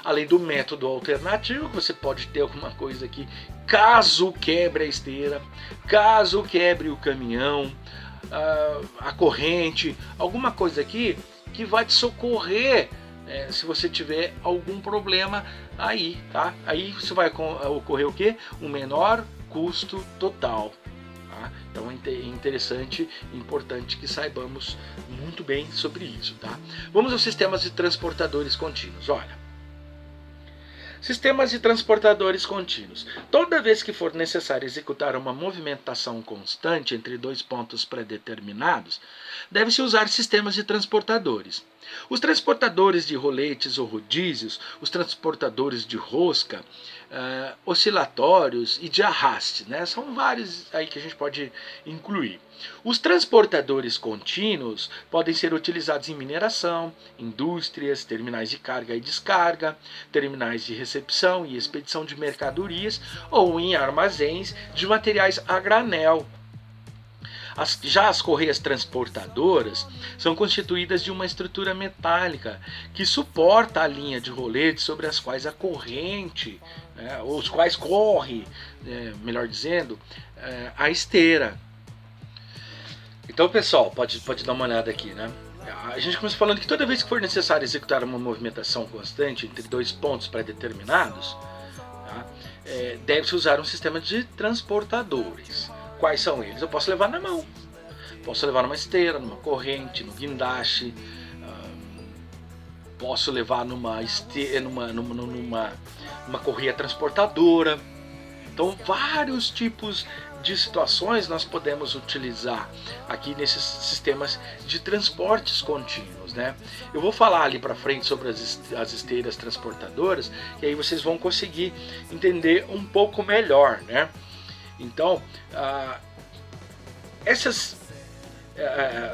Além do método alternativo, você pode ter alguma coisa aqui, caso quebre a esteira, caso quebre o caminhão, a corrente, alguma coisa aqui que vai te socorrer se você tiver algum problema aí, tá? Aí você vai ocorrer o quê? Um menor custo total. Tá? Então é interessante e importante que saibamos muito bem sobre isso, tá? Vamos aos sistemas de transportadores contínuos. Olha, sistemas de transportadores contínuos. Toda vez que for necessário executar uma movimentação constante entre dois pontos pré-determinados, deve-se usar sistemas de transportadores. Os transportadores de roletes ou rodízios, os transportadores de rosca, oscilatórios e de arraste, né? São vários aí que a gente pode incluir. Os transportadores contínuos podem ser utilizados em mineração, indústrias, terminais de carga e descarga, terminais de recepção e expedição de mercadorias ou em armazéns de materiais a granel. Já as correias transportadoras são constituídas de uma estrutura metálica que suporta a linha de rolete sobre as quais a corrente, os quais corre, melhor dizendo, a esteira. Então, pessoal, pode dar uma olhada aqui, né? A gente começa falando que toda vez que for necessário executar uma movimentação constante entre dois pontos pré-determinados, tá? Deve-se usar um sistema de transportadores. Quais são eles? Eu posso levar na mão, posso levar numa esteira, numa corrente, no guindaste, posso levar numa correia transportadora. Então, vários tipos de situações nós podemos utilizar aqui nesses sistemas de transportes contínuos, né? Eu vou falar ali para frente sobre as esteiras transportadoras e aí vocês vão conseguir entender um pouco melhor, né? Então, essas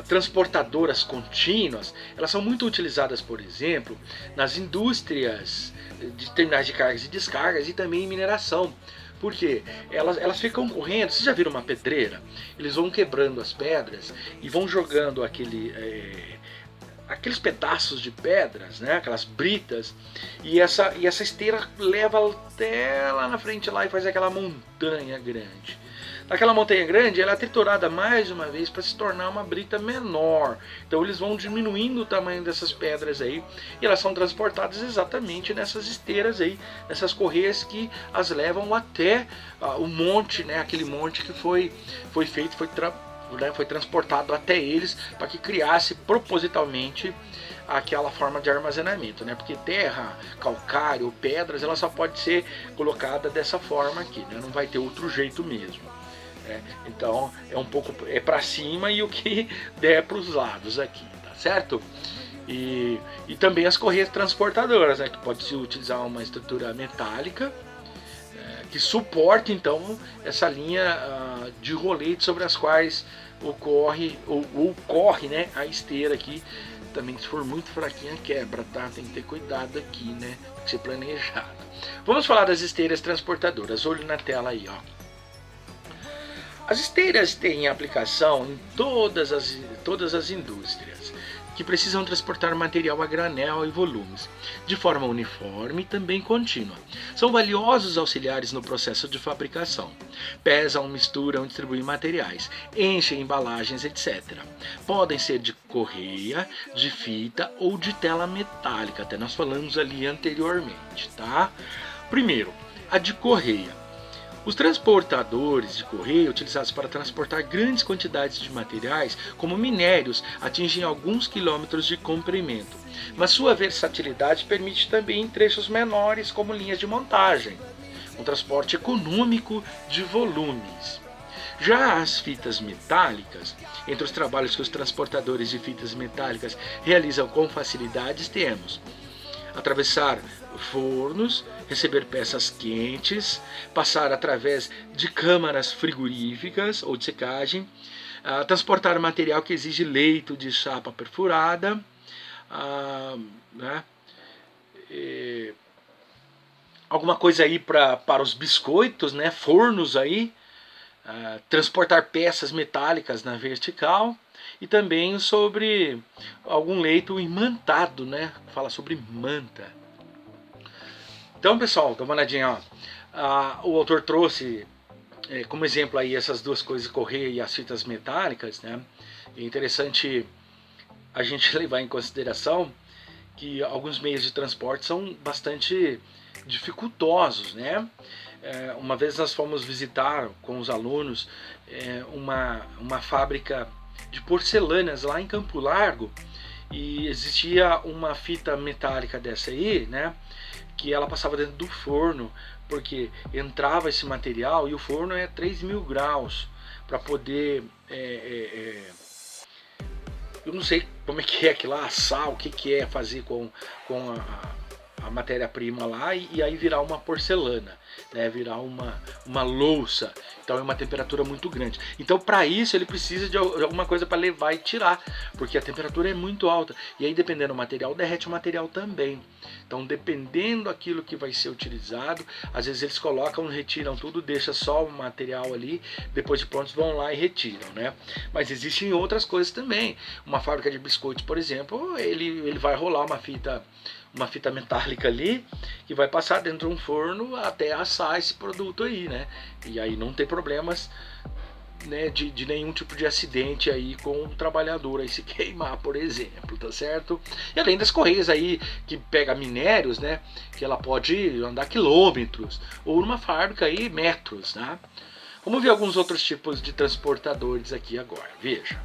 transportadoras contínuas, elas são muito utilizadas, por exemplo, nas indústrias de terminais de cargas e descargas e também em mineração. Porque elas ficam correndo. Vocês já viram uma pedreira? Eles vão quebrando as pedras e vão jogando aqueles pedaços de pedras, né? Aquelas britas, e essa esteira leva até lá na frente lá e faz aquela montanha grande. Naquela montanha grande, ela é triturada mais uma vez para se tornar uma brita menor. Então eles vão diminuindo o tamanho dessas pedras aí e elas são transportadas exatamente nessas esteiras aí, nessas correias que as levam até o monte, né? Aquele monte que foi feito, foi transportado até eles para que criasse propositalmente aquela forma de armazenamento, né? Porque terra, calcário, pedras, ela só pode ser colocada dessa forma aqui, né? Não vai ter outro jeito mesmo. Então é um pouco para cima e o que der para os lados aqui, tá certo? E também as correias transportadoras, né? Que pode se utilizar uma estrutura metálica que suporte então essa linha de rolete sobre as quais ocorre, né, a esteira aqui. Também, se for muito fraquinha, quebra, tá? Tem que ter cuidado aqui, né? Tem que ser planejado. Vamos falar das esteiras transportadoras. Olho na tela aí, ó. As esteiras têm aplicação em todas as indústrias que precisam transportar material a granel e volumes, de forma uniforme e também contínua. São valiosos auxiliares no processo de fabricação. Pesam, misturam, distribuem materiais, enchem embalagens, etc. Podem ser de correia, de fita ou de tela metálica, até nós falamos ali anteriormente, tá? Primeiro, a de correia. Os transportadores de correio utilizados para transportar grandes quantidades de materiais, como minérios, atingem alguns quilômetros de comprimento, mas sua versatilidade permite também trechos menores, como linhas de montagem, um transporte econômico de volumes. Já as fitas metálicas, entre os trabalhos que os transportadores de fitas metálicas realizam com facilidades, temos atravessar fornos, receber peças quentes, passar através de câmaras frigoríficas ou de secagem, transportar material que exige leito de chapa perfurada, né? Alguma coisa aí para os biscoitos, né? Fornos aí, transportar peças metálicas na vertical, e também sobre algum leito imantado, né? Fala sobre manta. Então, pessoal, dá uma olhadinha, ó. O autor trouxe como exemplo aí essas duas coisas, correia e as fitas metálicas, né? É interessante a gente levar em consideração que alguns meios de transporte são bastante dificultosos, né? Uma vez nós fomos visitar com os alunos uma fábrica de porcelanas lá em Campo Largo, e existia uma fita metálica dessa aí, né? Que ela passava dentro do forno, porque entrava esse material e o forno é 3.000 graus para poder eu não sei como é que lá assar, o que é fazer com a matéria-prima lá e aí virar uma porcelana, né? Virar uma louça. Então é uma temperatura muito grande. Então para isso ele precisa de alguma coisa para levar e tirar, porque a temperatura é muito alta. E aí dependendo do material, derrete o material também. Então dependendo daquilo que vai ser utilizado, às vezes eles colocam, retiram tudo, deixa só o material ali, depois de prontos vão lá e retiram, né? Mas existem outras coisas também. Uma fábrica de biscoitos, por exemplo, ele vai rolar uma fita metálica ali, que vai passar dentro de um forno até assar esse produto aí, né? E aí não tem problemas, né, de nenhum tipo de acidente aí com o trabalhador aí se queimar, por exemplo, tá certo? E além das correias aí que pega minérios, né, que ela pode andar quilômetros, ou numa fábrica aí metros, né? Vamos ver alguns outros tipos de transportadores aqui agora, veja.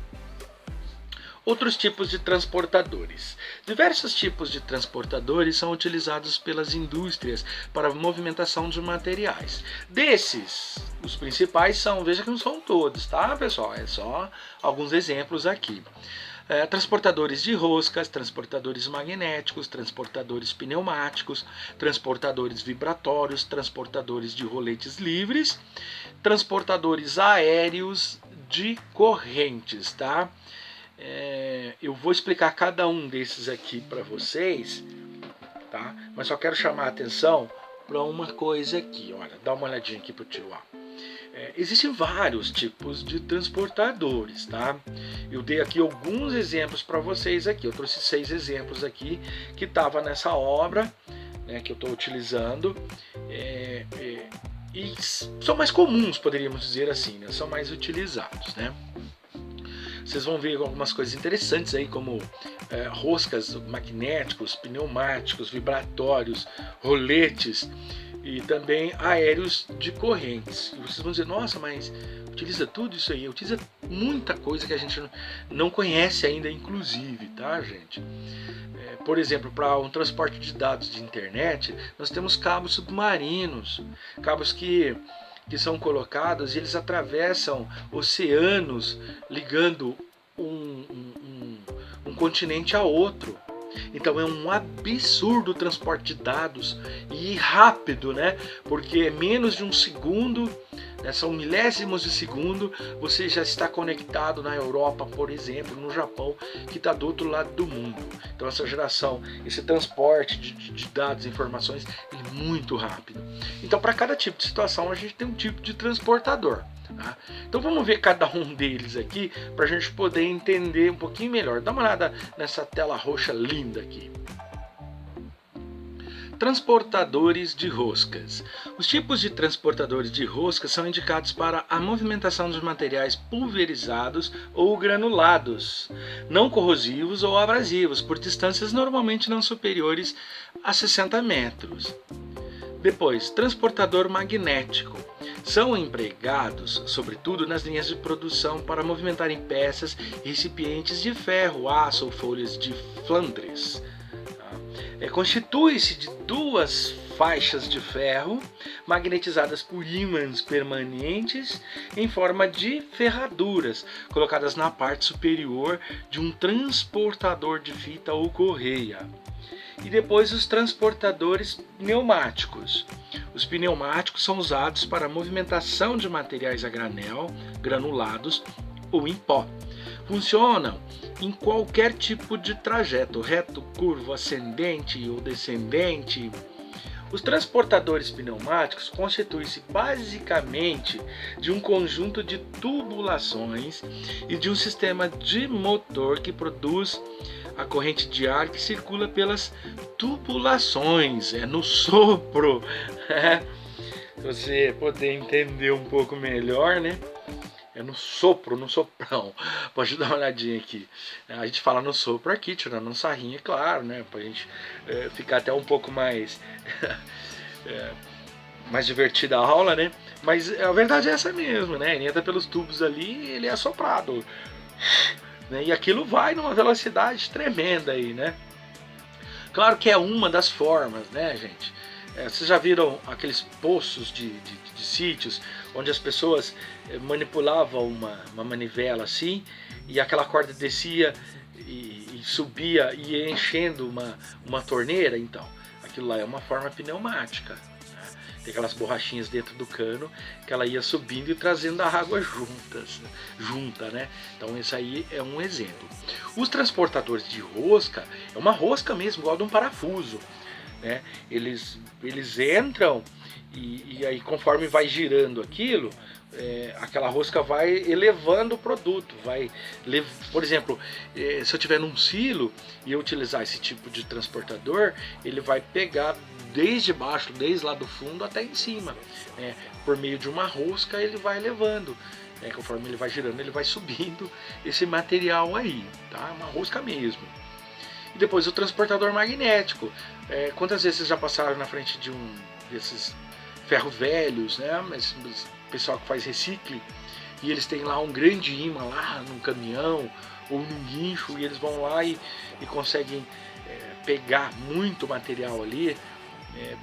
Outros tipos de transportadores. Diversos tipos de transportadores são utilizados pelas indústrias para a movimentação de materiais. Desses, os principais são, veja que não são todos, tá, pessoal? É só alguns exemplos aqui. Transportadores de roscas, transportadores magnéticos, transportadores pneumáticos, transportadores vibratórios, transportadores de roletes livres, transportadores aéreos de correntes, tá? Eu vou explicar cada um desses aqui para vocês, tá? Mas só quero chamar a atenção para uma coisa aqui, olha, dá uma olhadinha aqui pro tio, ó. Existem vários tipos de transportadores, tá? Eu dei aqui alguns exemplos para vocês aqui, eu trouxe 6 exemplos aqui que estava nessa obra, né, que eu estou utilizando, e são mais comuns, poderíamos dizer assim, né? São mais utilizados, né? Vocês vão ver algumas coisas interessantes aí, como roscas magnéticos, pneumáticos, vibratórios, roletes e também aéreos de correntes. E vocês vão dizer, nossa, mas utiliza tudo isso aí, utiliza muita coisa que a gente não conhece ainda, inclusive, tá, gente? Por exemplo, para um transporte de dados de internet, nós temos cabos submarinos, cabos que são colocados e eles atravessam oceanos ligando um continente a outro. Então é um absurdo o transporte de dados e rápido, né? Porque é menos de um segundo, né? São milésimos de segundo, você já está conectado na Europa, por exemplo, no Japão, que está do outro lado do mundo. Então essa geração, esse transporte de dados e informações é muito rápido. Então para cada tipo de situação a gente tem um tipo de transportador. Tá? Então vamos ver cada um deles aqui para a gente poder entender um pouquinho melhor. Dá uma olhada nessa tela roxa linda aqui. Transportadores de roscas. Os tipos de transportadores de roscas são indicados para a movimentação de materiais pulverizados ou granulados, não corrosivos ou abrasivos, por distâncias normalmente não superiores a 60 metros. Depois, transportador magnético. São empregados, sobretudo, nas linhas de produção para movimentarem peças e recipientes de ferro, aço ou folhas de Flandres. Constitui-se de 2 faixas de ferro magnetizadas por ímãs permanentes em forma de ferraduras, colocadas na parte superior de um transportador de fita ou correia. E depois os transportadores pneumáticos. Os pneumáticos são usados para a movimentação de materiais a granel, granulados ou em pó. Funcionam em qualquer tipo de trajeto, reto, curvo, ascendente ou descendente, Os transportadores pneumáticos constituem-se basicamente de um conjunto de tubulações e de um sistema de motor que produz a corrente de ar que circula pelas tubulações, no sopro. Se você poder entender um pouco melhor, né? É no sopro, no soprão. Pode dar uma olhadinha aqui. A gente fala no sopro aqui, tirando um sarrinho, é claro, né? Pra gente ficar até um pouco mais mais divertida a aula, né? Mas a verdade é essa mesmo, né? Ele entra pelos tubos ali, ele é assoprado, né? E aquilo vai numa velocidade tremenda aí, né? Claro que é uma das formas, né, gente? Vocês já viram aqueles poços de sítios onde as pessoas manipulavam uma manivela assim e aquela corda descia e subia e ia enchendo uma torneira? Então, aquilo lá é uma forma pneumática. Né? Tem aquelas borrachinhas dentro do cano que ela ia subindo e trazendo a água junta, né? Então esse aí é um exemplo. Os transportadores de rosca é uma rosca mesmo, igual de um parafuso. Né? Eles entram e aí conforme vai girando aquilo, aquela rosca vai elevando o produto, por exemplo, se eu tiver num silo e eu utilizar esse tipo de transportador, ele vai pegar desde baixo, desde lá do fundo até em cima, né? Por meio de uma rosca ele vai elevando, né? Conforme ele vai girando, ele vai subindo esse material aí, tá? Uma rosca mesmo. E depois o transportador magnético. Quantas vezes vocês já passaram na frente de um desses ferro velhos, né? Mas pessoal que faz recicle, e eles têm lá um grande imã lá num caminhão ou num guincho, e eles vão lá e conseguem pegar muito material ali,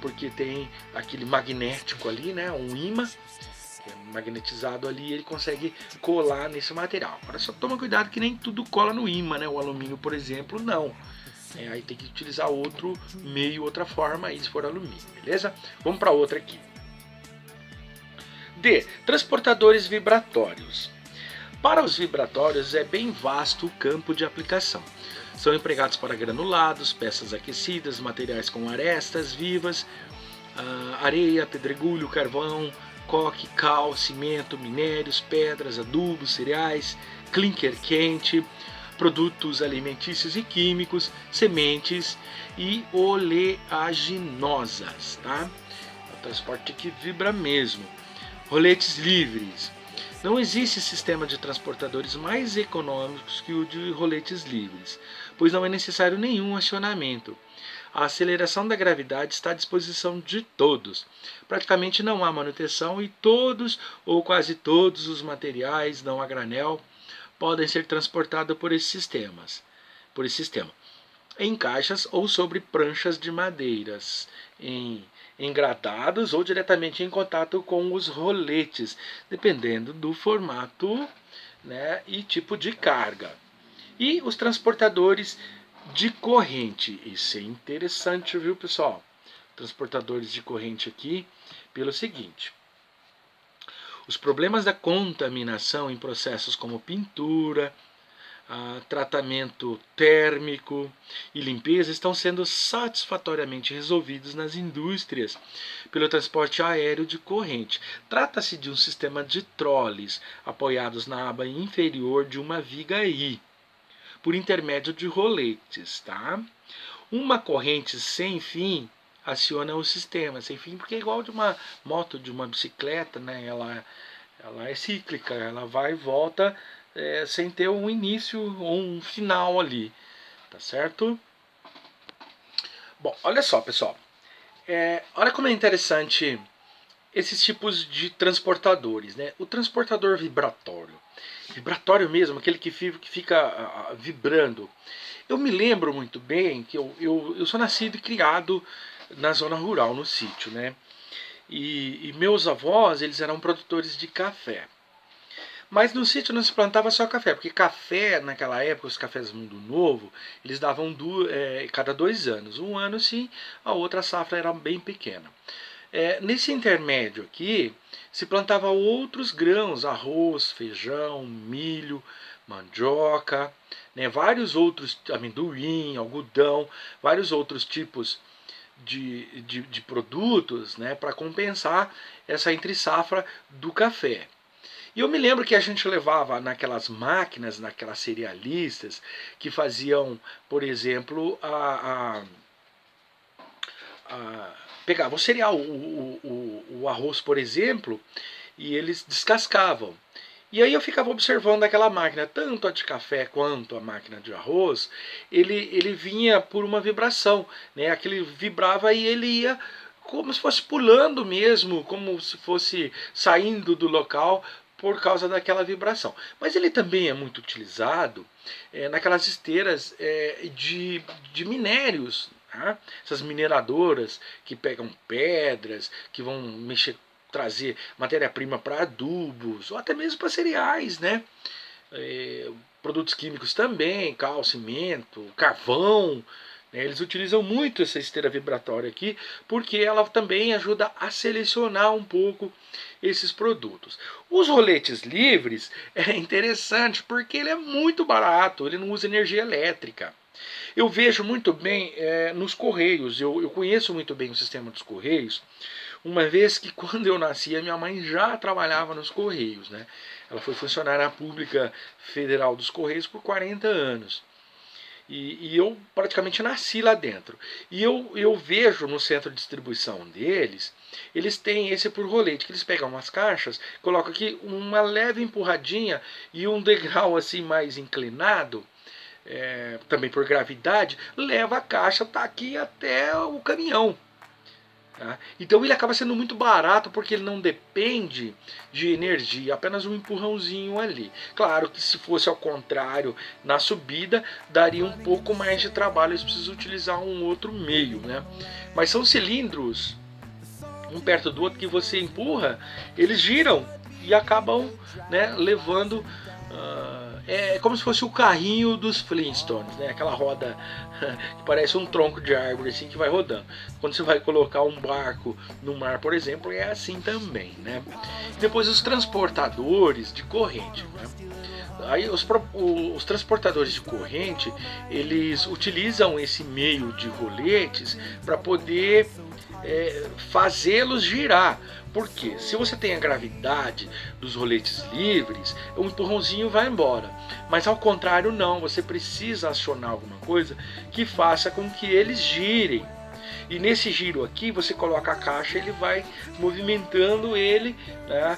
porque tem aquele magnético ali, né? Um imã que é magnetizado ali, e ele consegue colar nesse material. Agora só toma cuidado que nem tudo cola no imã, né? O alumínio, por exemplo, não. Aí tem que utilizar outro meio, outra forma, aí se for alumínio, beleza? Vamos para outra aqui. D. Transportadores vibratórios. Para os vibratórios é bem vasto o campo de aplicação. São empregados para granulados, peças aquecidas, materiais com arestas vivas, areia, pedregulho, carvão, coque, cal, cimento, minérios, pedras, adubos, cereais, clinker quente, produtos alimentícios e químicos, sementes e oleaginosas, tá? O transporte que vibra mesmo. Roletes livres. Não existe sistema de transportadores mais econômicos que o de roletes livres, pois não é necessário nenhum acionamento. A aceleração da gravidade está à disposição de todos. Praticamente não há manutenção e todos ou quase todos os materiais, não a granel, podem ser transportados por esse sistema, em caixas ou sobre pranchas de madeiras, em engradados ou diretamente em contato com os roletes, dependendo do formato, né, e tipo de carga. E os transportadores de corrente, isso é interessante, viu, pessoal? Transportadores de corrente aqui, pelo seguinte: os problemas da contaminação em processos como pintura, tratamento térmico e limpeza estão sendo satisfatoriamente resolvidos nas indústrias pelo transporte aéreo de corrente. Trata-se de um sistema de trolleys apoiados na aba inferior de uma viga I, por intermédio de roletes, tá? Uma corrente sem fim aciona o sistema sem fim, porque é igual de uma moto, de uma bicicleta, né? Ela é cíclica, ela vai e volta sem ter um início ou um final ali, tá certo? Bom, olha só, pessoal, olha como é interessante esses tipos de transportadores, né? O transportador vibratório mesmo, aquele que fica vibrando. Eu me lembro muito bem que eu sou nascido e criado na zona rural, no sítio, né? E meus avós, eles eram produtores de café. Mas no sítio não se plantava só café, porque café, naquela época, os cafés Mundo Novo, eles davam cada 2 anos. Um ano sim, a outra safra era bem pequena. Nesse intermédio aqui, se plantava outros grãos, arroz, feijão, milho, mandioca, né, vários outros, amendoim, algodão, vários outros tipos de produtos, né, para compensar essa entre-safra do café. E eu me lembro que a gente levava naquelas máquinas, naquelas cerealistas, que faziam, por exemplo, pegavam o cereal, o arroz, por exemplo, e eles descascavam. E aí eu ficava observando aquela máquina, tanto a de café quanto a máquina de arroz, ele vinha por uma vibração, né? Aquele vibrava e ele ia como se fosse pulando mesmo, como se fosse saindo do local por causa daquela vibração. Mas ele também é muito utilizado naquelas esteiras de minérios, tá? Essas mineradoras que pegam pedras, que vão mexer, trazer matéria-prima para adubos, ou até mesmo para cereais, né? Produtos químicos também, cal, cimento, carvão. Né? Eles utilizam muito essa esteira vibratória aqui, porque ela também ajuda a selecionar um pouco esses produtos. Os roletes livres é interessante porque ele é muito barato, ele não usa energia elétrica. Eu vejo muito bem nos Correios, eu conheço muito bem o sistema dos Correios, uma vez que quando eu nasci, a minha mãe já trabalhava nos Correios, né? Ela foi funcionária pública federal dos Correios por 40 anos. E eu praticamente nasci lá dentro. E eu vejo no centro de distribuição deles, eles têm esse por rolete, que eles pegam umas caixas, colocam aqui uma leve empurradinha e um degrau assim mais inclinado, também por gravidade, leva a caixa, tá aqui até o caminhão. Tá? Então ele acaba sendo muito barato porque ele não depende de energia, apenas um empurrãozinho ali. Claro que se fosse ao contrário, na subida, daria um pouco mais de trabalho, eles precisam utilizar um outro meio. Né? Mas são cilindros, um perto do outro, que você empurra, eles giram e acabam, né, levando... é como se fosse o carrinho dos Flintstones, né? Aquela roda que parece um tronco de árvore assim que vai rodando. Quando você vai colocar um barco no mar, por exemplo, é assim também, né? Depois os transportadores de corrente, né? Aí os transportadores de corrente, eles utilizam esse meio de roletes para poder fazê-los girar. Porque se você tem a gravidade dos roletes livres, o empurrãozinho vai embora. Mas ao contrário não, você precisa acionar alguma coisa que faça com que eles girem. E nesse giro aqui você coloca a caixa, ele vai movimentando ele, né,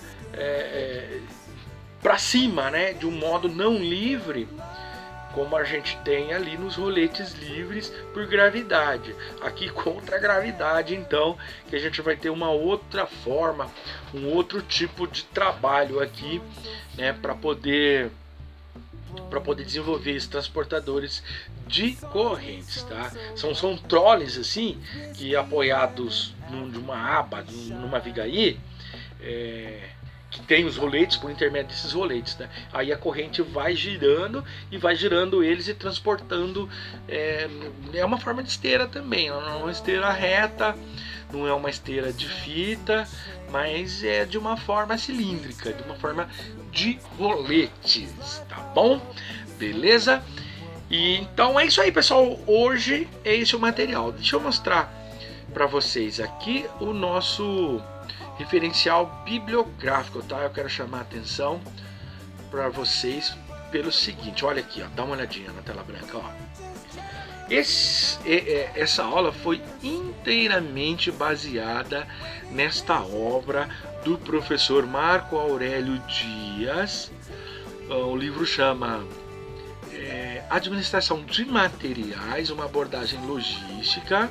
para cima, né, de um modo não livre, como a gente tem ali nos roletes livres por gravidade. Aqui contra a gravidade, então, que a gente vai ter uma outra forma, um outro tipo de trabalho aqui, né, para poder desenvolver esses transportadores de correntes, tá? São trolleys assim, que apoiados de uma aba, numa vigaí, que tem os roletes por intermédio desses roletes, né? Aí a corrente vai girando e vai girando eles e transportando. É uma forma de esteira também, não é uma esteira reta, não é uma esteira de fita, mas é de uma forma cilíndrica, de uma forma de roletes, tá bom? Beleza? E então é isso aí, pessoal. Hoje é esse o material. Deixa eu mostrar para vocês aqui o nosso referencial bibliográfico, tá? Eu quero chamar a atenção para vocês pelo seguinte, olha aqui, ó, dá uma olhadinha na tela branca, ó. Essa aula foi inteiramente baseada nesta obra do professor Marco Aurélio Dias. O livro chama Administração de Materiais, uma abordagem logística.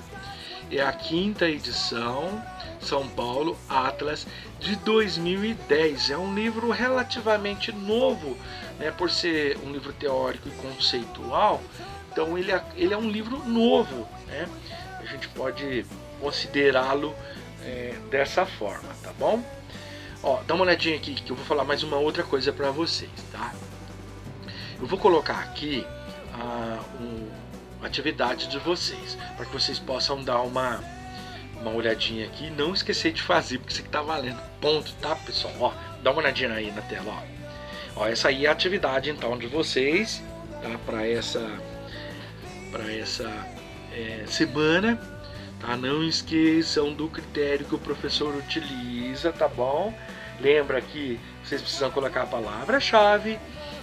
É a 5ª edição, São Paulo, Atlas, de 2010. É um livro relativamente novo, né, por ser um livro teórico e conceitual. Então ele é um livro novo, né? A gente pode considerá-lo dessa forma, tá bom? Ó, dá uma olhadinha aqui que eu vou falar mais uma outra coisa para vocês, tá? Eu vou colocar aqui a atividade de vocês, para que vocês possam dar uma olhadinha aqui e não esquecer de fazer, porque isso aqui tá valendo ponto, tá, pessoal? Ó, dá uma olhadinha aí na tela, ó. Essa aí é a atividade então de vocês, tá? Para essa semana, tá? Não esqueçam do critério que o professor utiliza, tá bom? Lembra que vocês precisam colocar a palavra-chave,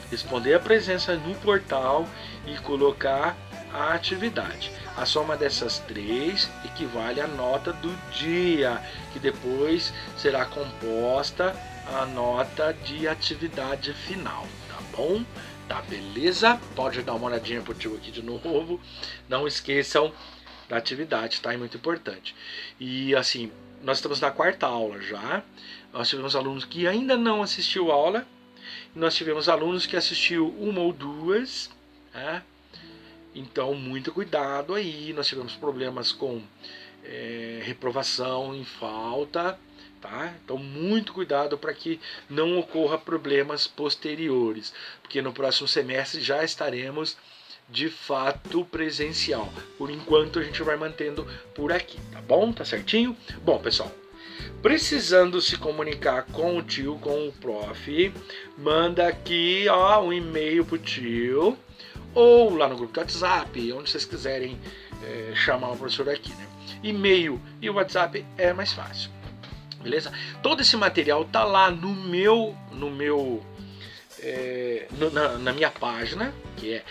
responder a presença no portal e colocar a atividade. A soma dessas três equivale à nota do dia, que depois será composta a nota de atividade final, tá bom? Tá, beleza? Pode dar uma olhadinha pro tio aqui de novo. Não esqueçam da atividade, tá? É muito importante. E assim, nós estamos na quarta aula já. Nós tivemos alunos que ainda não assistiu a aula. Nós tivemos alunos que assistiu uma ou duas, né? Então, muito cuidado aí. Nós tivemos problemas com reprovação em falta, tá? Então, muito cuidado para que não ocorra problemas posteriores, porque no próximo semestre já estaremos de fato presencial. Por enquanto, a gente vai mantendo por aqui, tá bom? Tá certinho? Bom, pessoal, precisando se comunicar com o tio, com o prof, manda aqui um e-mail pro tio, ou lá no grupo do WhatsApp, onde vocês quiserem chamar o professor aqui, né? E-mail e o WhatsApp é mais fácil, beleza? Todo esse material tá lá na minha página, que é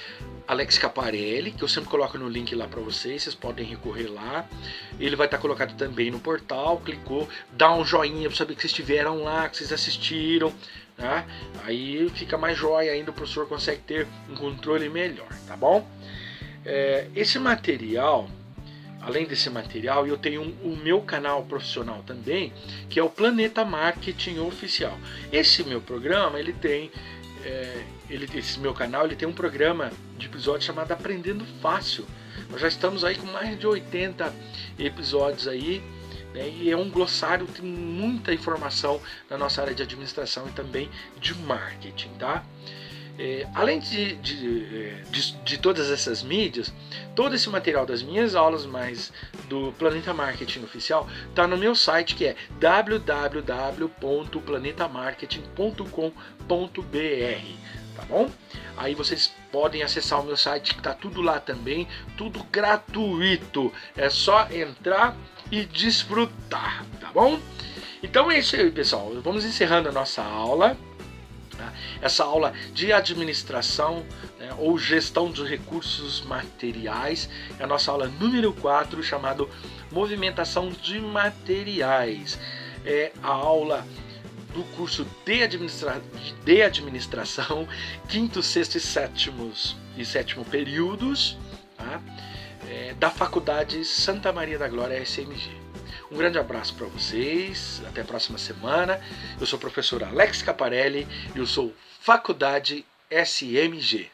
Alex Caparelli, que eu sempre coloco no link lá para vocês podem recorrer lá. Ele vai estar colocado também no portal, clicou, dá um joinha para saber que vocês estiveram lá, que vocês assistiram, né? Aí fica mais joia ainda, o professor consegue ter um controle melhor, tá bom? Esse material, além desse material, eu tenho o meu canal profissional também, que é o Planeta Marketing Oficial. Esse meu programa, esse meu canal, ele tem um programa de episódios chamado Aprendendo Fácil. Nós já estamos aí com mais de 80 episódios aí, né? E é um glossário, tem muita informação na nossa área de administração e também de marketing, tá? Além de todas essas mídias, todo esse material das minhas aulas, mais do Planeta Marketing Oficial, está no meu site, que é www.planetamarketing.com.br, tá bom? Aí vocês podem acessar o meu site, que está tudo lá também, tudo gratuito. É só entrar e desfrutar, tá bom? Então é isso aí, pessoal. Vamos encerrando a nossa aula. Essa aula de administração, né, ou gestão de recursos materiais, é a nossa aula número 4, chamado Movimentação de Materiais. É a aula do curso de administração, quinto, sexto e sétimo períodos, tá? Da Faculdade Santa Maria da Glória, SMG. Um grande abraço para vocês, até a próxima semana. Eu sou o professor Alex Caparelli e eu sou Faculdade SMG.